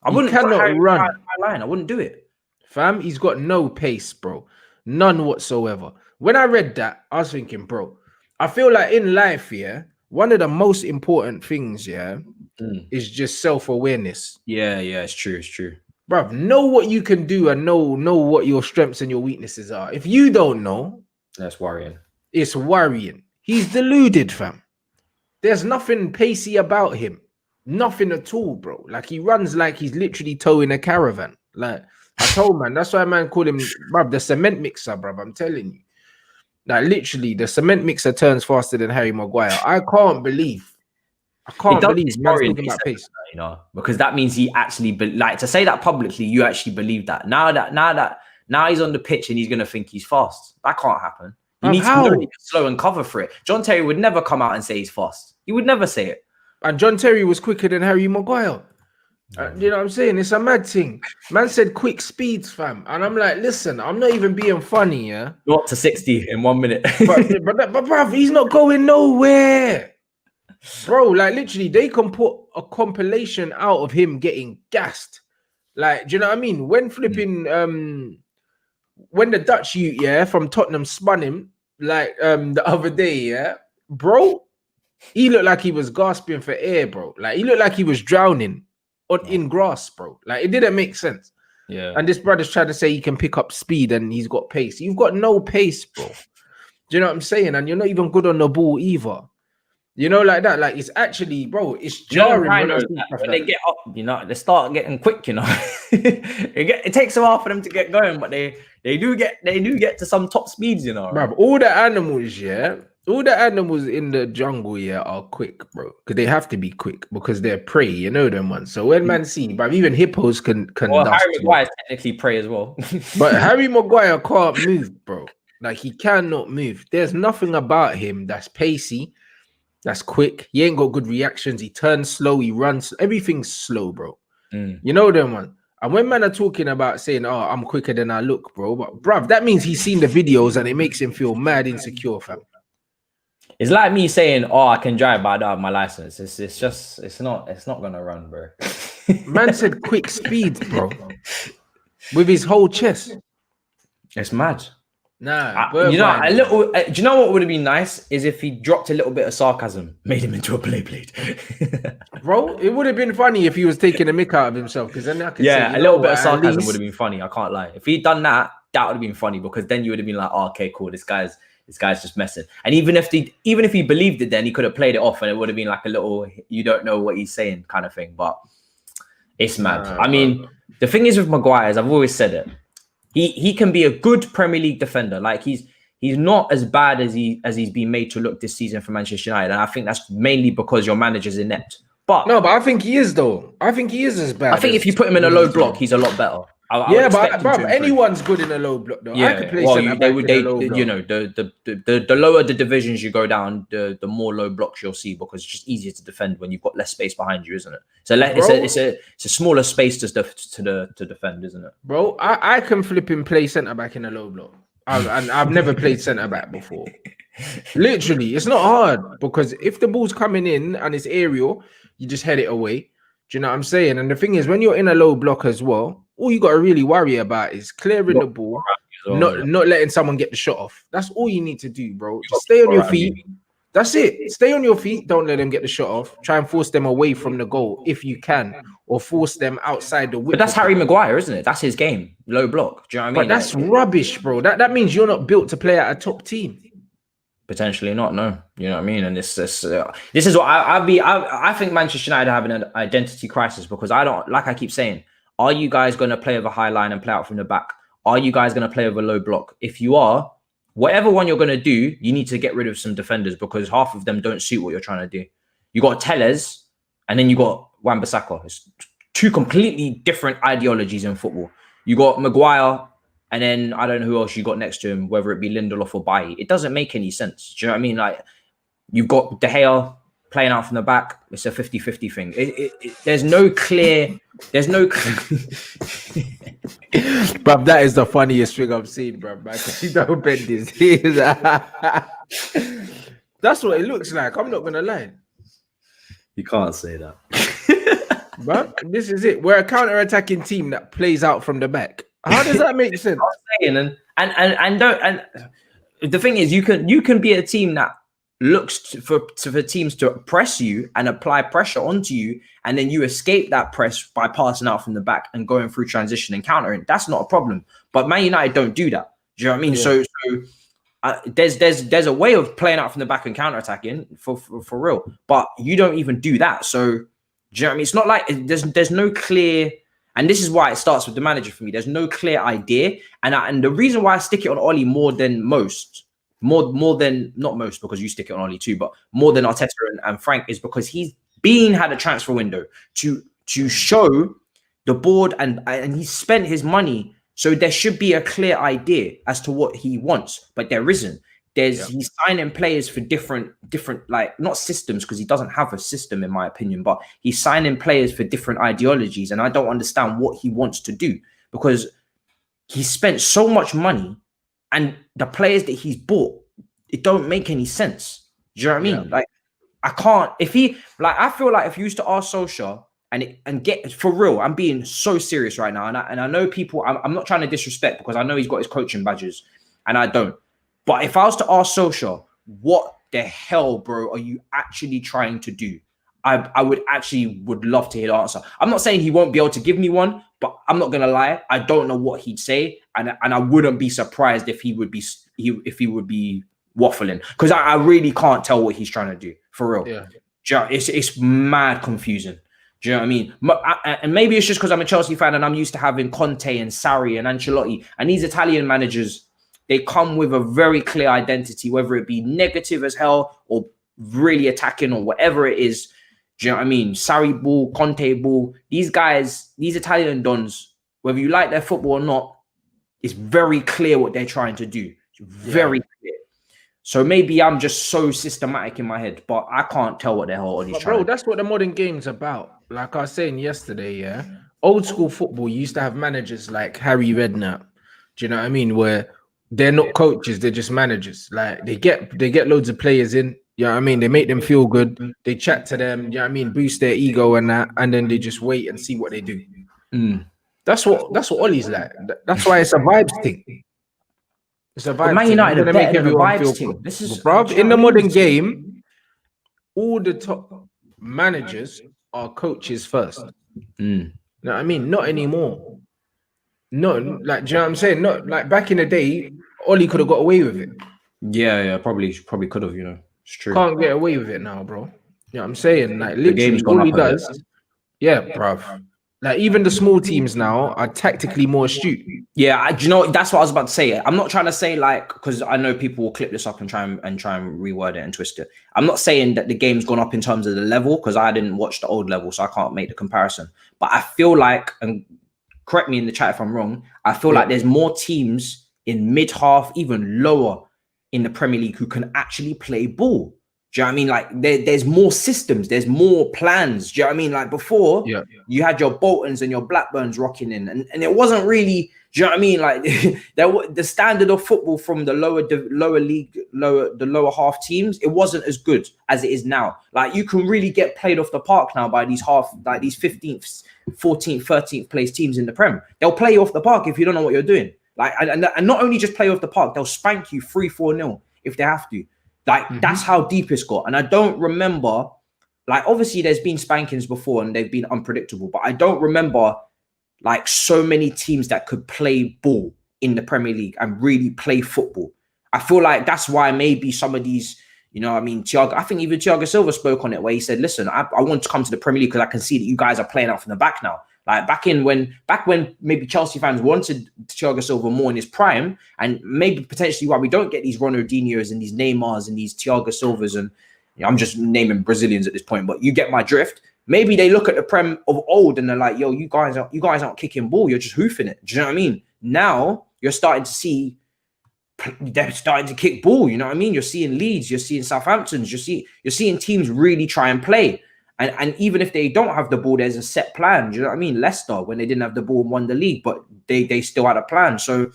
I He wouldn't put cannot Harry run. on my line. I wouldn't do it. Fam, he's got no pace, bro. None whatsoever. When I read that, I was thinking, bro, I feel like in life, one of the most important things, is just self-awareness. Yeah, it's true. It's true. Bruv, know what you can do and know what your strengths and your weaknesses are. If you don't know, that's worrying. It's worrying. He's deluded, fam. There's nothing pacey about him. Nothing at all, bro. Like, he runs like he's literally towing a caravan. Like, I told man, that's why man called him, bruv, the cement mixer, bruv. I'm telling you. Like, literally, the cement mixer turns faster than Harry Maguire. I can't believe man's talking about pace. You know, because that means he actually, like, to say that publicly, you actually believe that. Now he's on the pitch and he's going to think he's fast. That can't happen. He needs to be slow and cover for it. John Terry would never come out and say he's fast. He would never say it. And John Terry was quicker than Harry Maguire. You know what I'm saying? It's a mad thing. Man said quick speeds, fam. And I'm like, listen, I'm not even being funny, Not to 60 in 1 minute. but bruv, he's not going nowhere. Bro, like, literally, they can put a compilation out of him getting gassed. Like, do you know what I mean? When flipping, when the Dutch youth, from Tottenham spun him, like, the other day, bro, he looked like he was gasping for air, bro. Like, he looked like he was drowning in grass, bro. Like, it didn't make sense. Yeah. And this brother's trying to say he can pick up speed and he's got pace. You've got no pace, bro. Do you know what I'm saying? And you're not even good on the ball either. You know, like that. Like, it's actually, bro, it's jarring. When they get up, you know, they start getting quick, you know. it takes a while for them to get going, but they do get to some top speeds, you know. Bro, all the animals, all the animals in the jungle, are quick, bro. Because they have to be quick because they're prey, you know them ones. So when man see, but even hippos can well, Harry Maguire is technically prey as well. But Harry Maguire can't move, bro. Like, he cannot move. There's nothing about him that's pacey. That's quick. He ain't got good reactions. He turns slow. He runs. Everything's slow, bro. You know them one. And when men are talking about saying, "Oh, I'm quicker than I look, bro," but bruv, that means he's seen the videos and it makes him feel mad insecure, fam. It's like me saying, "Oh, I can drive, but I don't have my license." It's not gonna run, bro. Man said quick speed, bro, with his whole chest. It's mad. Nah, you know, do you know what would have been nice is if he dropped a little bit of sarcasm, made him into a blade. Bro, it would have been funny if he was taking a mick out of himself, because then I could say, a little bit of sarcasm would have been funny. I can't lie. If he'd done that, that would have been funny, because then you would have been like, "Oh, okay, cool. This guy's just messing." And even if he believed it, then he could have played it off, and it would have been like a little, you don't know what he's saying kind of thing. But it's mad. I mean, the thing is with Maguire, as I've always said it. He can be a good Premier League defender. Like, he's not as bad as he's been made to look this season for Manchester United, and I think that's mainly because your manager's inept. But I think he is, though. I think he is as bad. I think if you put him in a low block, he's a lot better. But anyone's good in a low block, though. Yeah, I could play centre back in a low block. You know, the lower the divisions you go down, the more low blocks you'll see, because it's just easier to defend when you've got less space behind you, isn't it? So it's a smaller space to defend, isn't it? Bro, I can flip and play centre back in a low block. I've never played centre back before. Literally, it's not hard, because if the ball's coming in and it's aerial, you just head it away. Do you know what I'm saying? And the thing is, when you're in a low block as well, all you got to really worry about is clearing the ball, not letting someone get the shot off. That's all you need to do, bro. Just stay on your feet. That's it. Stay on your feet. Don't let them get the shot off. Try and force them away from the goal if you can, or force them outside the width. But that's Harry Maguire, isn't it? That's his game. Low block. Do you know what I mean? But that's rubbish, bro. That means you're not built to play at a top team. Potentially not, no. You know what I mean? And this is what I think Manchester United have an identity crisis, because I don't, like I keep saying, are you guys going to play with a high line and play out from the back? Are you guys going to play with a low block? If you are, whatever one you're going to do, you need to get rid of some defenders, because half of them don't suit what you're trying to do. You got Tellez, and then you got Wan-Bissaka. It's two completely different ideologies in football. You got Maguire, and then I don't know who else you got next to him, whether it be Lindelof or Bailly. It doesn't make any sense. Do you know what I mean? Like, You've got De Gea playing out from the back. It's a 50-50 thing. There's no clear. Bruv, that is the funniest thing I've seen, bruv. Man, you don't bend his ears. That's what it looks like. I'm not gonna lie. You can't say that. Bruv, this is it. We're a counter-attacking team that plays out from the back. How does that make sense? And the thing is, you can be a team that looks for teams to press you and apply pressure onto you, and then you escape that press by passing out from the back and going through transition and countering. That's not a problem. But Man United don't do that. Do you know what I mean? Yeah. So there's a way of playing out from the back and counter-attacking for real, but you don't even do that. So do you know what I mean? It's not like there's no clear, and this is why it starts with the manager for me. There's no clear idea, and the reason why I stick it on Oli more than most. More than not most, because you stick it on Oli too, but more than Arteta and Frank, is because he's had a transfer window to show the board and he's spent his money, so there should be a clear idea as to what he wants, but there isn't. He's signing players for different like, not systems, because he doesn't have a system in my opinion, but he's signing players for different ideologies, and I don't understand what he wants to do, because he spent so much money. And the players that he's bought, it don't make any sense. Do you know what I mean? Yeah. Like, I can't. I feel like if you used to ask Solskjaer and get for real, I'm being so serious right now, and I know people. I'm not trying to disrespect, because I know he's got his coaching badges, and I don't. But if I was to ask Solskjaer, what the hell, bro, are you actually trying to do? I would love to hear the answer. I'm not saying he won't be able to give me one, but I'm not gonna lie. I don't know what he'd say, and I wouldn't be surprised if he would be waffling, because I really can't tell what he's trying to do for real. Yeah, it's mad confusing. Do you know what I mean? And maybe it's just because I'm a Chelsea fan and I'm used to having Conte and Sarri and Ancelotti, and these Italian managers, they come with a very clear identity, whether it be negative as hell or really attacking or whatever it is. Do you know what I mean? Sarri ball, Conte ball. These guys, these Italian dons, whether you like their football or not, it's very clear what they're trying to do. It's very clear. So maybe I'm just so systematic in my head, but I can't tell what the hell he's trying to do. Bro, that's what the modern game's about. Like I was saying yesterday, old school football used to have managers like Harry Redknapp. Do you know what I mean? Where they're not coaches, they're just managers. Like they get loads of players in. You know what I mean? They make them feel good. They chat to them, you know what I mean? Boost their ego and that, and then they just wait and see what they do. That's what Ollie's like. That's why it's a vibes thing. It's a vibes thing. Man United are better than a vibes thing. This is, bro, in the modern game, all the top managers are coaches first. You know what I mean? Not anymore. No, like, do you know what I'm saying? Not like back in the day, Ollie could have got away with it. Yeah, probably could have, you know. It's true. Can't get away with it now, bro. You know what I'm saying? Like, literally, all he does, bruv. Like, even the small teams now are tactically more astute. Yeah, do you know, that's what I was about to say. I'm not trying to say, like, because I know people will clip this up and try and reword it and twist it. I'm not saying that the game's gone up in terms of the level, because I didn't watch the old level, so I can't make the comparison. But I feel like, and correct me in the chat if I'm wrong, I feel like there's more teams in mid-half, even lower, in the Premier League who can actually play ball. Do you know what I mean? Like there's more systems, there's more plans. Do you know what I mean? Like before, you had your Boltons and your Blackburns rocking in, and it wasn't really. Do you know what I mean? Like the standard of football from the lower half teams, it wasn't as good as it is now. Like you can really get played off the park now by these 15th, 14th, 13th place teams in the Prem. They'll play you off the park if you don't know what you're doing. Like, and not only just play off the park, they'll spank you 3-4-0 if they have to. Like, that's how deep it's got. And I don't remember, like, obviously there's been spankings before and they've been unpredictable, but I don't remember, like, so many teams that could play ball in the Premier League and really play football. I feel like that's why maybe some of these, you know, I mean, I think even Thiago Silva spoke on it where he said, listen, I want to come to the Premier League because I can see that you guys are playing out from the back now. Like back when maybe Chelsea fans wanted Thiago Silva more in his prime, and maybe potentially why we don't get these Ronaldinhos and these Neymars and these Thiago Silvas, and you know, I'm just naming Brazilians at this point, but you get my drift. Maybe they look at the Prem of old and they're like, yo, you guys aren't kicking ball, you're just hoofing it. Do you know what I mean? Now you're starting to see they're starting to kick ball. You know what I mean? You're seeing Leeds, you're seeing Southamptons, you're seeing teams really try and play. And even if they don't have the ball, there's a set plan. Do you know what I mean? Leicester, when they didn't have the ball, won the league, but they still had a plan. So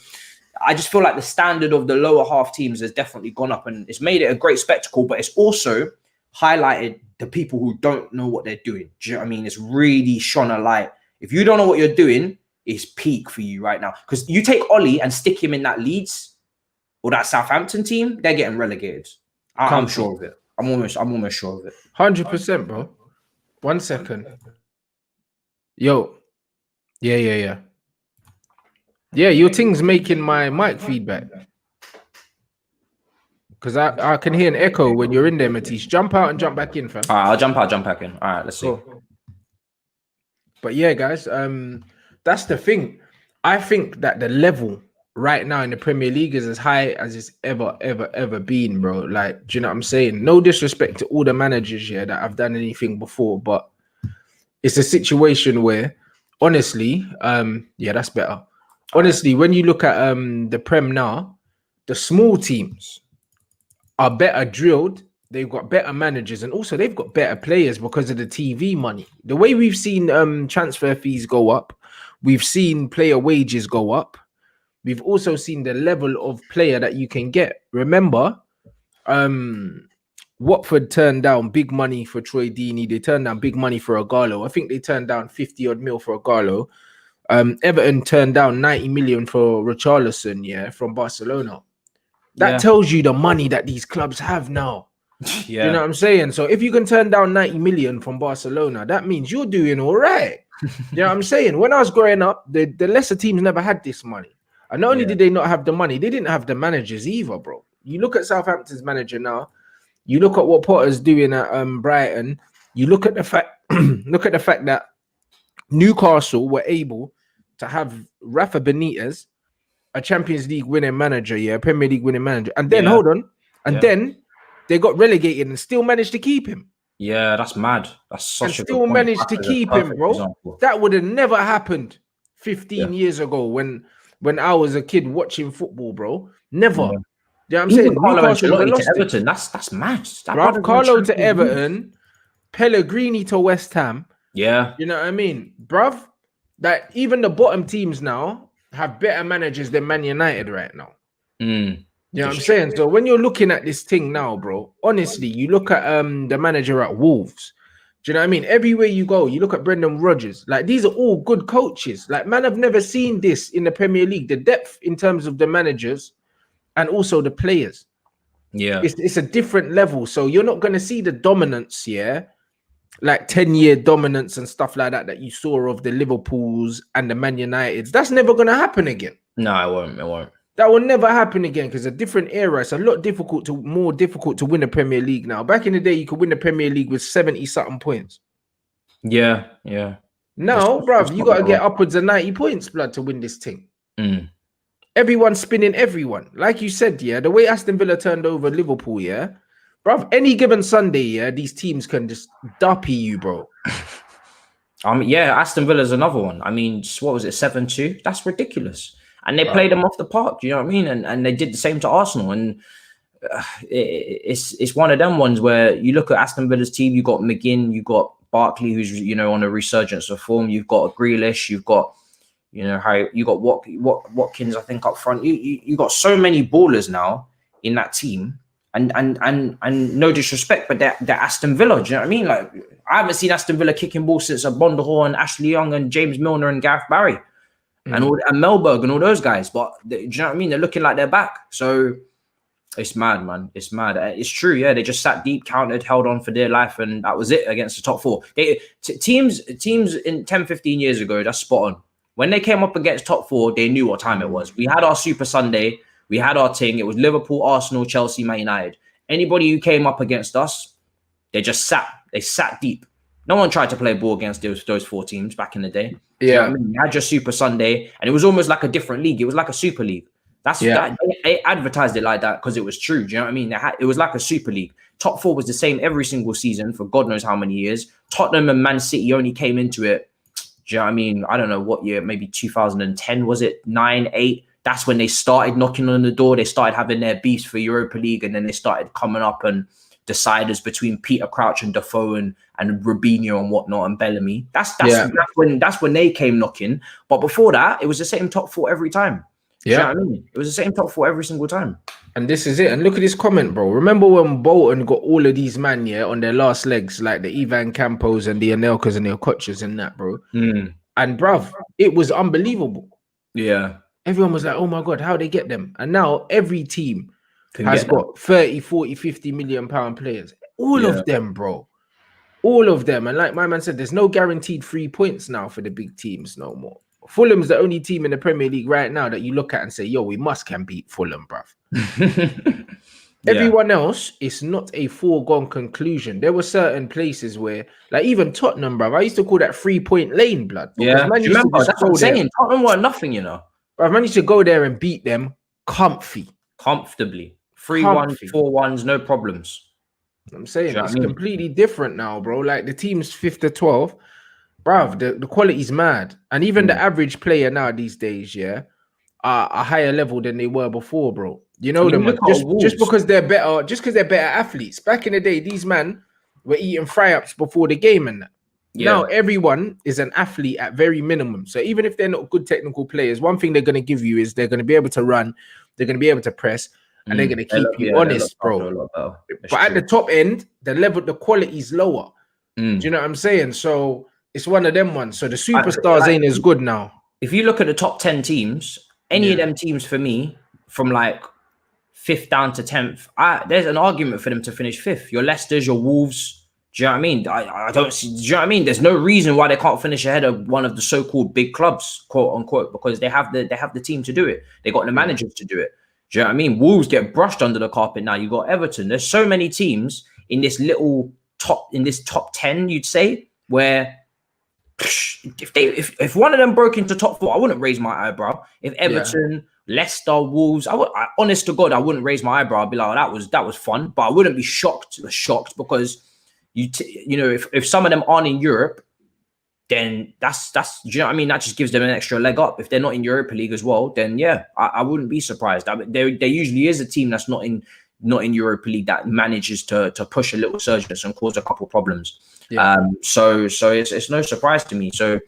I just feel like the standard of the lower half teams has definitely gone up, and it's made it a great spectacle, but it's also highlighted the people who don't know what they're doing. Do you know what I mean? It's really shone a light. If you don't know what you're doing, it's peak for you right now. Because you take Ollie and stick him in that Leeds or that Southampton team, they're getting relegated. I'm sure of it. I'm almost sure of it. 100%, bro. 1 second. Yo. Yeah. Yeah, your thing's making my mic feedback. Because I can hear an echo when you're in there, Matisse. Jump out and jump back in, fam. All right, I'll jump out, jump back in. All right, let's see. Cool. But yeah, guys, that's the thing. I think that the level right now in the Premier League is as high as it's ever been, bro. Like, do you know what I'm saying? No disrespect to all the managers here that have done anything before, but it's a situation where, honestly, yeah, that's better. Honestly, when you look at the Prem now, the small teams are better drilled. They've got better managers, and also they've got better players because of the TV money. The way we've seen transfer fees go up, we've seen player wages go up. We've also seen the level of player that you can get. Remember, Watford turned down big money for Troy Deeney. They turned down big money for Agallo. I think they turned down 50 odd mil for Agallo. Everton turned down 90 million for Richarlison, yeah, from Barcelona. That tells you the money that these clubs have now. Yeah. You know what I'm saying? So if you can turn down 90 million from Barcelona, that means you're doing all right. You know what I'm saying? When I was growing up, the lesser teams never had this money. And not only did they not have the money, they didn't have the managers either, bro. You look at Southampton's manager now. You look at what Potter's doing at Brighton. You look at the fact, that Newcastle were able to have Rafa Benitez, a Champions League winning manager, Premier League winning manager, and then then they got relegated and still managed to keep him. Yeah, that's mad. That's such and still managed to keep him, bro. Example. That would have never happened 15 years ago when I was a kid watching football, bro. Never. Yeah. You know what I'm saying? Carlo Newcastle Ancelotti lost to Everton. That's mad. Bruv, Carlo to Everton, Pellegrini to West Ham. Yeah. You know what I mean? Bruv, that even the bottom teams now have better managers than Man United right now. You know what I'm saying? So when you're looking at this thing now, bro, honestly, you look at the manager at Wolves. Do you know what I mean? Everywhere you go, you look at Brendan Rodgers. Like, these are all good coaches. Like, man, I've never seen this in the Premier League. The depth in terms of the managers and also the players. Yeah. It's a different level. So you're not going to see the dominance, like 10-year dominance and stuff like that you saw of the Liverpools and the Man Uniteds. That's never going to happen again. No, it won't. It won't. That will never happen again because a different era. It's a lot more difficult to win a Premier League now. Back in the day, you could win the Premier League with 70-something points. Yeah. Now, bruv, you got to get upwards of 90 points, blood, to win this thing. Everyone's spinning everyone. Like you said, the way Aston Villa turned over Liverpool, bruv, any given Sunday, these teams can just duppy you, bro. Aston Villa's another one. I mean, what was it, 7-2? That's ridiculous. And they played them off the park, you know what I mean? And they did the same to Arsenal. And it's one of them ones where you look at Aston Villa's team, you got McGinn, you got Barkley, who's, on a resurgence of form. You've got Grealish, you've got, you got Watkins, I think, up front. You got so many ballers now in that team. And no disrespect, but they're Aston Villa. Do you know what I mean? Like, I haven't seen Aston Villa kicking ball since Bondahor and Ashley Young and James Milner and Gareth Barry. And Melberg and all those guys, but do you know what I mean? They're looking like they're back. So it's mad, man. It's mad. It's true. They just sat deep, counted, held on for dear life, and that was it against the top four. Teams in 10, 15 years ago, that's spot on. When they came up against top four, they knew what time it was. We had our Super Sunday. We had our thing. It was Liverpool, Arsenal, Chelsea, Man United. Anybody who came up against us, they just sat. They sat deep. No one tried to play ball against those four teams back in the day. Yeah, you know what I mean? You had your Super Sunday, and it was almost like a different league. It was like a Super League. That they advertised it like that because it was true. Do you know what I mean? It was like a Super League. Top four was the same every single season for God knows how many years. Tottenham and Man City only came into it. Do you know what I mean? I don't know what year, maybe 2010 was it? 9, 8. that's when they started knocking on the door. They started having their beefs for Europa League, and then they started coming up and deciders between Peter Crouch and Defoe and Rubinho and whatnot and Bellamy. That's when they came knocking. But before that, it was the same top four every time. Yeah, you know what I mean? It was the same top four every single time. And this is it. And look at this comment, bro. Remember when Bolton got all of these man, on their last legs, like the Ivan Campos and the Anelkas and the Okochas and that, bro. And bruv, it was unbelievable. Yeah. Everyone was like, oh my God, how they get them? And now every team has got 30, 40, 50 million pound players. All of them, bro. All of them. And like my man said, there's no guaranteed 3 points now for the big teams no more. Fulham's the only team in the Premier League right now that you look at and say, yo, we can beat Fulham, bruv. Everyone else, it's not a foregone conclusion. There were certain places where, like even Tottenham, bruv, I used to call that 3-point lane, blood. Yeah, man, remember, that's what I'm saying. Tottenham weren't nothing, Bruv, man used to go there and beat them comfortably. 3-1, 4-1s, no problems. I'm saying it's completely different now, bro. Like the team's 5th to 12th. Bruv, the quality's mad. And even the average player now these days, are a higher level than they were before, bro. You know them, just because they're better athletes. Back in the day, these men were eating fry-ups before the game and that. Now everyone is an athlete at very minimum. So even if they're not good technical players, one thing they're going to give you is they're going to be able to run, they're going to be able to press, and they're going to keep you honest, bro. But at the top end, the quality is lower. Do you know what I'm saying? So it's one of them ones. So the superstars ain't as good now. If you look at the top 10 teams, any of them teams for me, from like 5th down to 10th, there's an argument for them to finish 5th. Your Leicesters, your Wolves. Do you know what I mean? I don't see. Do you know what I mean? There's no reason why they can't finish ahead of one of the so-called big clubs, quote unquote, because they have the team to do it. They got the managers to do it. Do you know what I mean? Wolves get brushed under the carpet now. You got Everton. There's so many teams in this top 10, you'd say, where if one of them broke into top 4, I wouldn't raise my eyebrow. If Everton, Leicester, Wolves, honest to God, I wouldn't raise my eyebrow. I'd be like, oh, that was fun, but I wouldn't be shocked because if some of them aren't in Europe, then that's do you know what I mean? That just gives them an extra leg up. If they're not in Europa League as well, then I wouldn't be surprised. I mean, there usually is a team that's not in Europa League that manages to push a little surgeness and cause a couple problems. So it's no surprise to me. So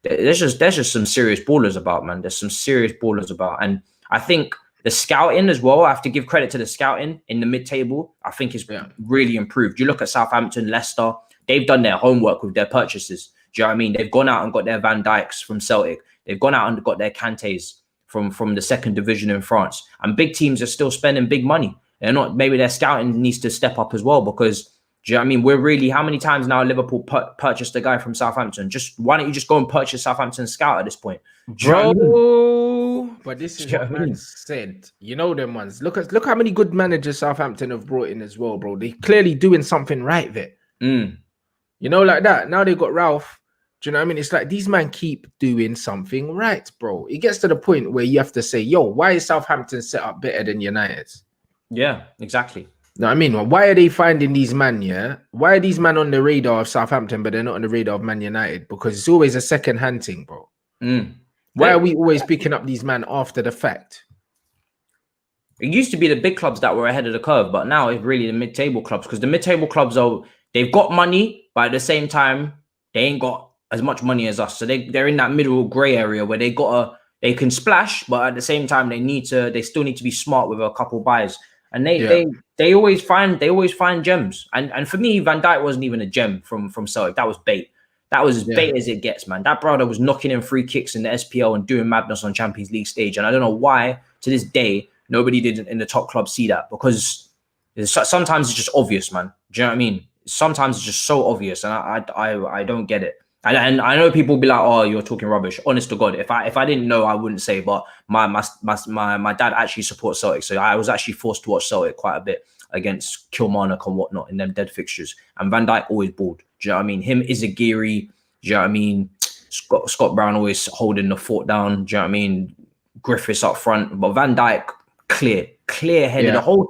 there's just some serious ballers about, man. There's some serious ballers about, and I think the scouting as well, I have to give credit to the scouting in the mid-table. I think it's really improved. You look at Southampton, Leicester, they've done their homework with their purchases. Do you know what I mean? They've gone out and got their Van Dijks from Celtic. They've gone out and got their Kantés from the 2nd division in France. And big teams are still spending big money. They're not, maybe their scouting needs to step up as well, because do you know what I mean? We're really, how many times now Liverpool purchased a guy from Southampton? Why don't you just go and purchase Southampton scout at this point? Bro, but this is what man said. You know them ones. Look how many good managers Southampton have brought in as well, bro. They clearly doing something right there. You know, like that. Now they got Ralph. Do you know what I mean? It's like these men keep doing something right, bro. It gets to the point where you have to say, yo, why is Southampton set up better than United's? Yeah, exactly. No, I mean, why are they finding these men, Why are these men on the radar of Southampton, but they're not on the radar of Man United? Because it's always a second-hand thing, bro. Why are we always picking up these men after the fact? It used to be the big clubs that were ahead of the curve, but now it's really the mid-table clubs, because the mid-table clubs they've got money, but at the same time, they ain't got as much money as us. So they're in that middle grey area where they can splash, but at the same time, they still need to be smart with a couple buys. And they always find gems. And for me, Van Dijk wasn't even a gem from Celtic. That was bait. That was as bait as it gets, man. That brother was knocking in free kicks in the SPL and doing madness on Champions League stage. And I don't know why, to this day, nobody did in the top club see that, because sometimes it's just obvious, man. Do you know what I mean? Sometimes it's just so obvious, and I don't get it. And I know people will be like, "Oh, you're talking rubbish." Honest to God, if I didn't know, I wouldn't say. But my dad actually supports Celtic, so I was actually forced to watch Celtic quite a bit against Kilmarnock and whatnot in them dead fixtures. And Van Dijk always balled. Do you know what I mean? Him, Izagiri. Do you know what I mean? Scott Brown always holding the fort down. Do you know what I mean? Griffiths up front, but Van Dijk clear-headed. The whole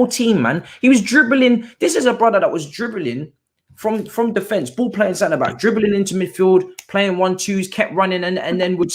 team, man. He was dribbling. This is a brother that was dribbling from defense, ball playing centre back, dribbling into midfield, playing 1-2s, kept running, and then would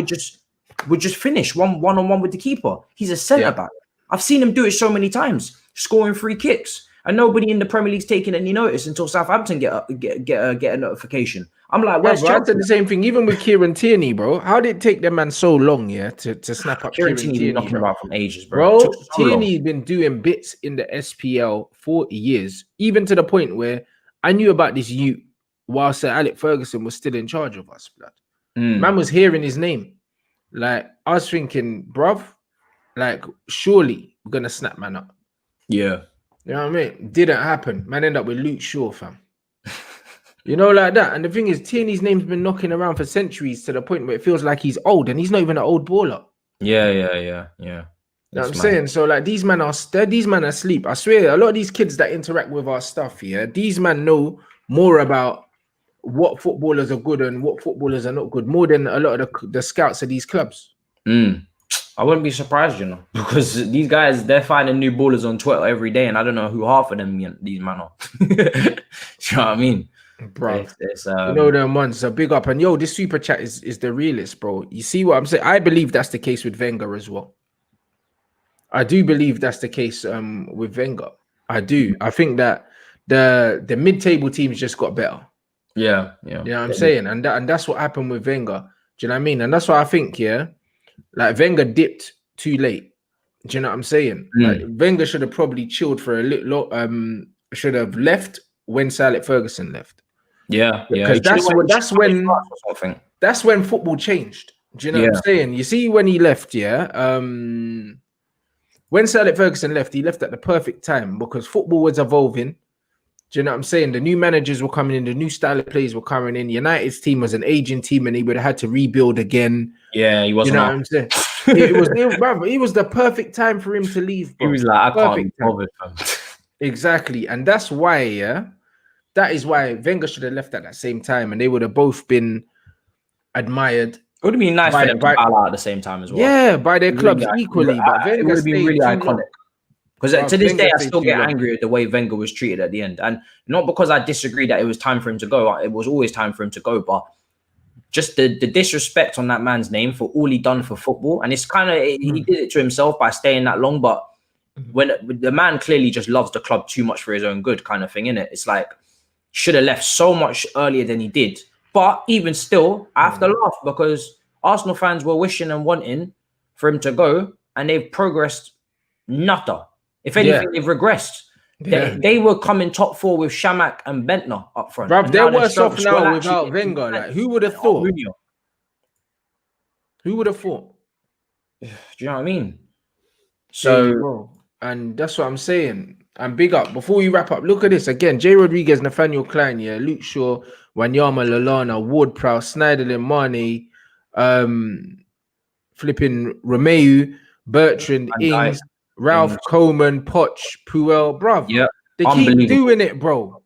just would just finish one-on-one with the keeper. He's a centre back. I've seen him do it so many times, scoring free kicks, and nobody in the Premier League's taking any notice until Southampton get a notification. I'm like, where's Bro, I said the same thing, even with Kieran Tierney, bro. How did it take them man so long, to snap up Kieran Tierney? Been knocking about from ages, bro. Tierney's been doing bits in the SPL for years, even to the point where I knew about this youth while Sir Alex Ferguson was still in charge of us, blood. Man was hearing his name. Like, I was thinking, bruv, like, surely we're gonna snap man up. Yeah. You know what I mean? Didn't happen. Man ended up with Luke Shaw, fam. You know, like that. And the thing is, Tierney's name's been knocking around for centuries to the point where it feels like he's old, and he's not even an old baller. Yeah. You know what I'm saying? So, like, these men are asleep. I swear, a lot of these kids that interact with our stuff here, these men know more about what footballers are good and what footballers are not good, more than a lot of the scouts of these clubs. I wouldn't be surprised, you know, because these guys, they're finding new ballers on Twitter every day, and I don't know who half of them these men are. You know what I mean? Bro, you know them ones. A big up. And yo, this super chat is the realest, bro. You see what I'm saying? I believe that's the case with Wenger as well. I do believe that's the case with Wenger. I do. I think that the mid-table teams just got better. Yeah. You know what I'm saying? And that's what happened with Wenger. Do you know what I mean? And that's what I think, like Wenger dipped too late. Do you know what I'm saying? Like Wenger should have probably chilled for a little, should have left when Sir Alex Ferguson left. Yeah. Because that's when football changed. Do you know what I'm saying? You see, when he left, when Sir Alex Ferguson left, he left at the perfect time because football was evolving. Do you know what I'm saying? The new managers were coming in, the new style of plays were coming in. United's team was an aging team, and he would have had to rebuild again. Yeah, he wasn't. You know what I'm saying? it was the perfect time for him to leave. Bro. He was like, I can't be bothered. Exactly, and that's why, that is why Wenger should have left at that same time, and they would have both been admired. It would have been nice for them to bow out at the same time as well. Yeah, by their clubs equally. But Wenger it would have been really iconic. Because to this day, I still get angry at the way Wenger was treated at the end. And not because I disagree that it was time for him to go. It was always time for him to go. But just the disrespect on that man's name for all he done for football. And it's kind of, he did it to himself by staying that long. But when the man clearly just loves the club too much for his own good kind of thing, innit? It's like, should have left so much earlier than he did. But even still, I have to laugh because Arsenal fans were wishing and wanting for him to go. And they've progressed nutter. If anything, they've regressed. They were coming top four with Shamak and Bentner up front. Bruv, they're worse off now without Wenger. Like, who would have thought? Who would have thought? Do you know what I mean? So, and that's what I'm saying. And big up. Before we wrap up, look at this again. Jay Rodriguez, Nathaniel Klein, Luke Shaw, Wanyama, Lallana, Ward-Prowse, Sneijderlin, Mane, flipping Romeu, Bertrand, Ings, Ralph, Coleman, Poch, Puel, bruv. Yeah, they keep doing it, bro.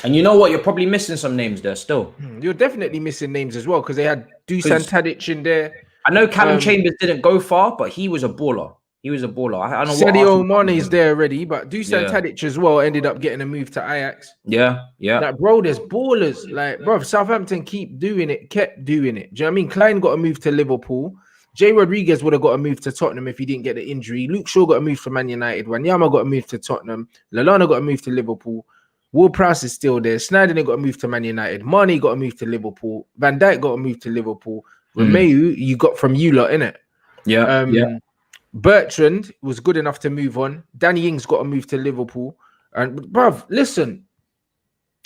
And you know what? You're probably missing some names there still. You're definitely missing names as well because they had Dusan Tadic in there. I know Callum Chambers didn't go far, but he was a baller. I don't know Sadio Mane is there already, but Dusan Tadic as well ended up getting a move to Ajax. Yeah. Like, bro, there's ballers. Like, bro, Southampton kept doing it. Do you know what I mean? Klein got a move to Liverpool. Jay Rodriguez would have got a move to Tottenham if he didn't get the injury. Luke Shaw got a move for Man United. Wanyama got a move to Tottenham. Lallana got a move to Liverpool. Ward-Prowse is still there. Sneijderlin got a move to Man United. Mane got a move to Liverpool. Van Dijk got a move to Liverpool. Romeu, you got from you lot, innit? Yeah. Bertrand was good enough to move on. Danny Ings got a move to Liverpool. And bruv, listen.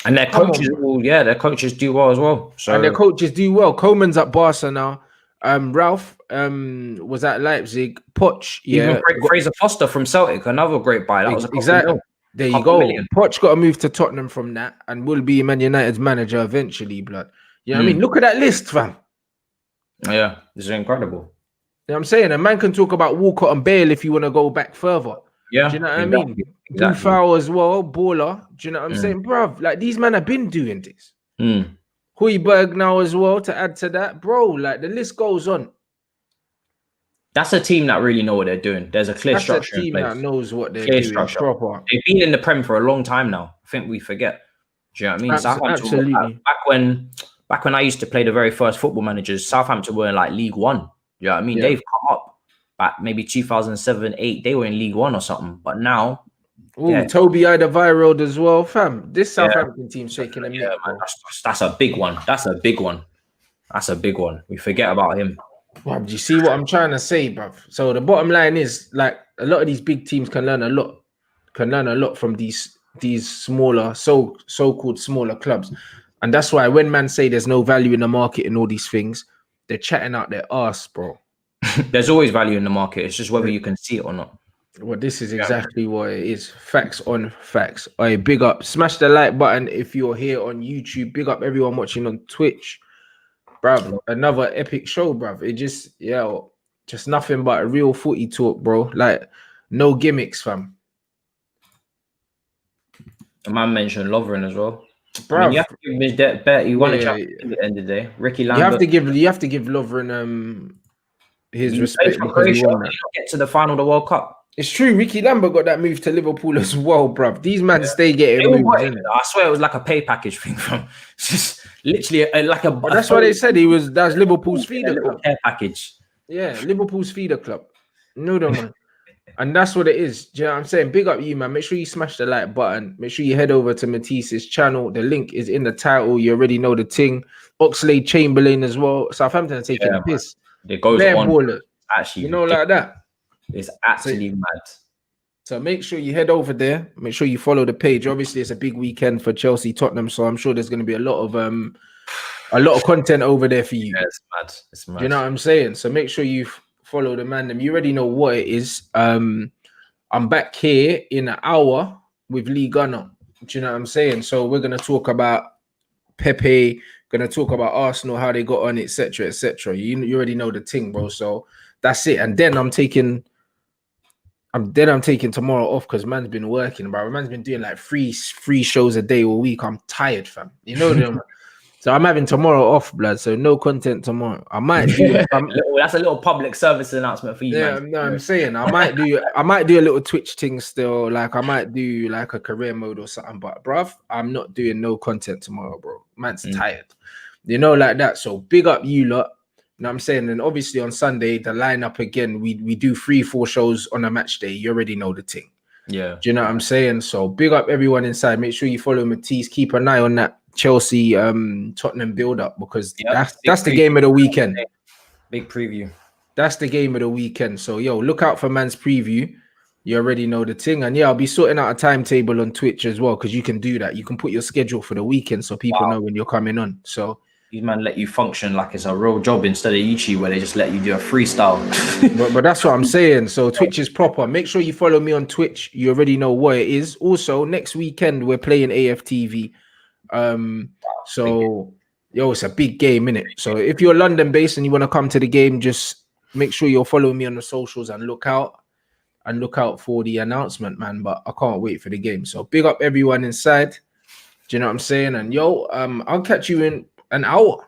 And their coaches, their coaches do well as well. And their coaches do well. Coleman's at Barca now. Ralph was at Leipzig. Poch, even Fraser Foster from Celtic, another great buy. That was exactly. There you go. Poch got a move to Tottenham from that and will be Man United's manager eventually, blood. You know what I mean? Look at that list, fam. Yeah, this is incredible. You know what I'm saying? A man can talk about Walcott and Bale if you want to go back further. Yeah. Do you know what I mean? Exactly. Foul as well, baller. Do you know what I'm saying? Bruv, like these men have been doing this. Højbjerg now as well to add to that. Bro, like the list goes on. That's a team that really know what they're doing. There's a clear structure. That's a team that knows what they're doing. Proper. They've been in the Prem for a long time now. I think we forget. Do you know what I mean? Absolutely. Back when back when I used to play the very first Football Managers, Southampton were in like League One. You know what I mean? Yeah. They've come up at maybe 2007, 8. They were in League One or something. But now, Oh, Toby Alderweireld as well, fam. This Southampton team's shaking a mick, man, bro. that's a big one. That's a big one. That's a big one. We forget about him. Bruv, do you see what I'm trying to say, bruv? So the bottom line is, like, a lot of these big teams can learn a lot from these smaller, so-called smaller clubs. And that's why when man say there's no value in the market and all these things, they're chatting out their ass, bro. There's always value in the market. It's just whether you can see it or not. Well, this is exactly what it is. Facts on facts. All right, big up. Smash the like button if you're here on YouTube. Big up everyone watching on Twitch. Bruv, another epic show, bruv. It just nothing but a real footy talk, bro. Like, no gimmicks, fam. A man mentioned Lovren as well. Bruv, I mean, you have to give him his debt bet. He won a championship at the end of the day. Ricky Lambert. You have to give Lovren his respect because he won that. Get to the final of the World Cup. It's true. Ricky Lambert got that move to Liverpool as well, bruv. These men stay getting moves. I swear it was like a pay package thing from just literally like a. But that's what they said. That's Liverpool's feeder club. Care package. Yeah, Liverpool's feeder club. No, man. And that's what it is. Do you know what I'm saying? Big up you, man. Make sure you smash the like button. Make sure you head over to Matisse's channel. The link is in the title. You already know the thing. Oxlade Chamberlain as well. Southampton are taking a piss. It goes on. Ballers. Actually, you know, like that. It's actually mad. So make sure you head over there. Make sure you follow the page. Obviously, it's a big weekend for Chelsea, Tottenham. So I'm sure there's going to be a lot of content over there for you. Yeah, it's mad. It's mad. Do you know what I'm saying? So make sure you follow the man. You already know what it is. I'm back here in an hour with Lee Gunner. Do you know what I'm saying? So we're going to talk about Pepe, going to talk about Arsenal, how they got on, etc., etc. You already know the thing, bro. So that's it. And then I'm taking tomorrow off because man's been working, bro. Man's been doing like three shows a day all week. I'm tired, fam. You know them. So I'm having tomorrow off, blood. So no content tomorrow. I might do. That's a little public service announcement for you. Yeah, man. No, I'm saying I might do a little Twitch thing still. Like I might do like a career mode or something. But bruv, I'm not doing no content tomorrow, bro. Man's tired. You know, like that. So big up you lot. You know what I'm saying? And obviously on Sunday, the lineup again, we do 3-4 shows on a match day. You already know the thing. Yeah. Do you know what I'm saying? So big up everyone inside. Make sure you follow Matisse. Keep an eye on that Chelsea Tottenham build up because that's the game of the weekend. Big preview. That's the game of the weekend. So yo, look out for man's preview. You already know the thing. And yeah, I'll be sorting out a timetable on Twitch as well because you can do that. You can put your schedule for the weekend so people know when you're coming on. So these man let you function like it's a real job instead of YouTube where they just let you do a freestyle. but that's what I'm saying. So Twitch is proper. Make sure you follow me on Twitch. You already know what it is. Also, next weekend we're playing AFTV. So yo, it's a big game, innit? So if you're London based and you want to come to the game, just make sure you're following me on the socials and look out for the announcement, man. But I can't wait for the game. So big up everyone inside. Do you know what I'm saying? And yo, I'll catch you in an hour.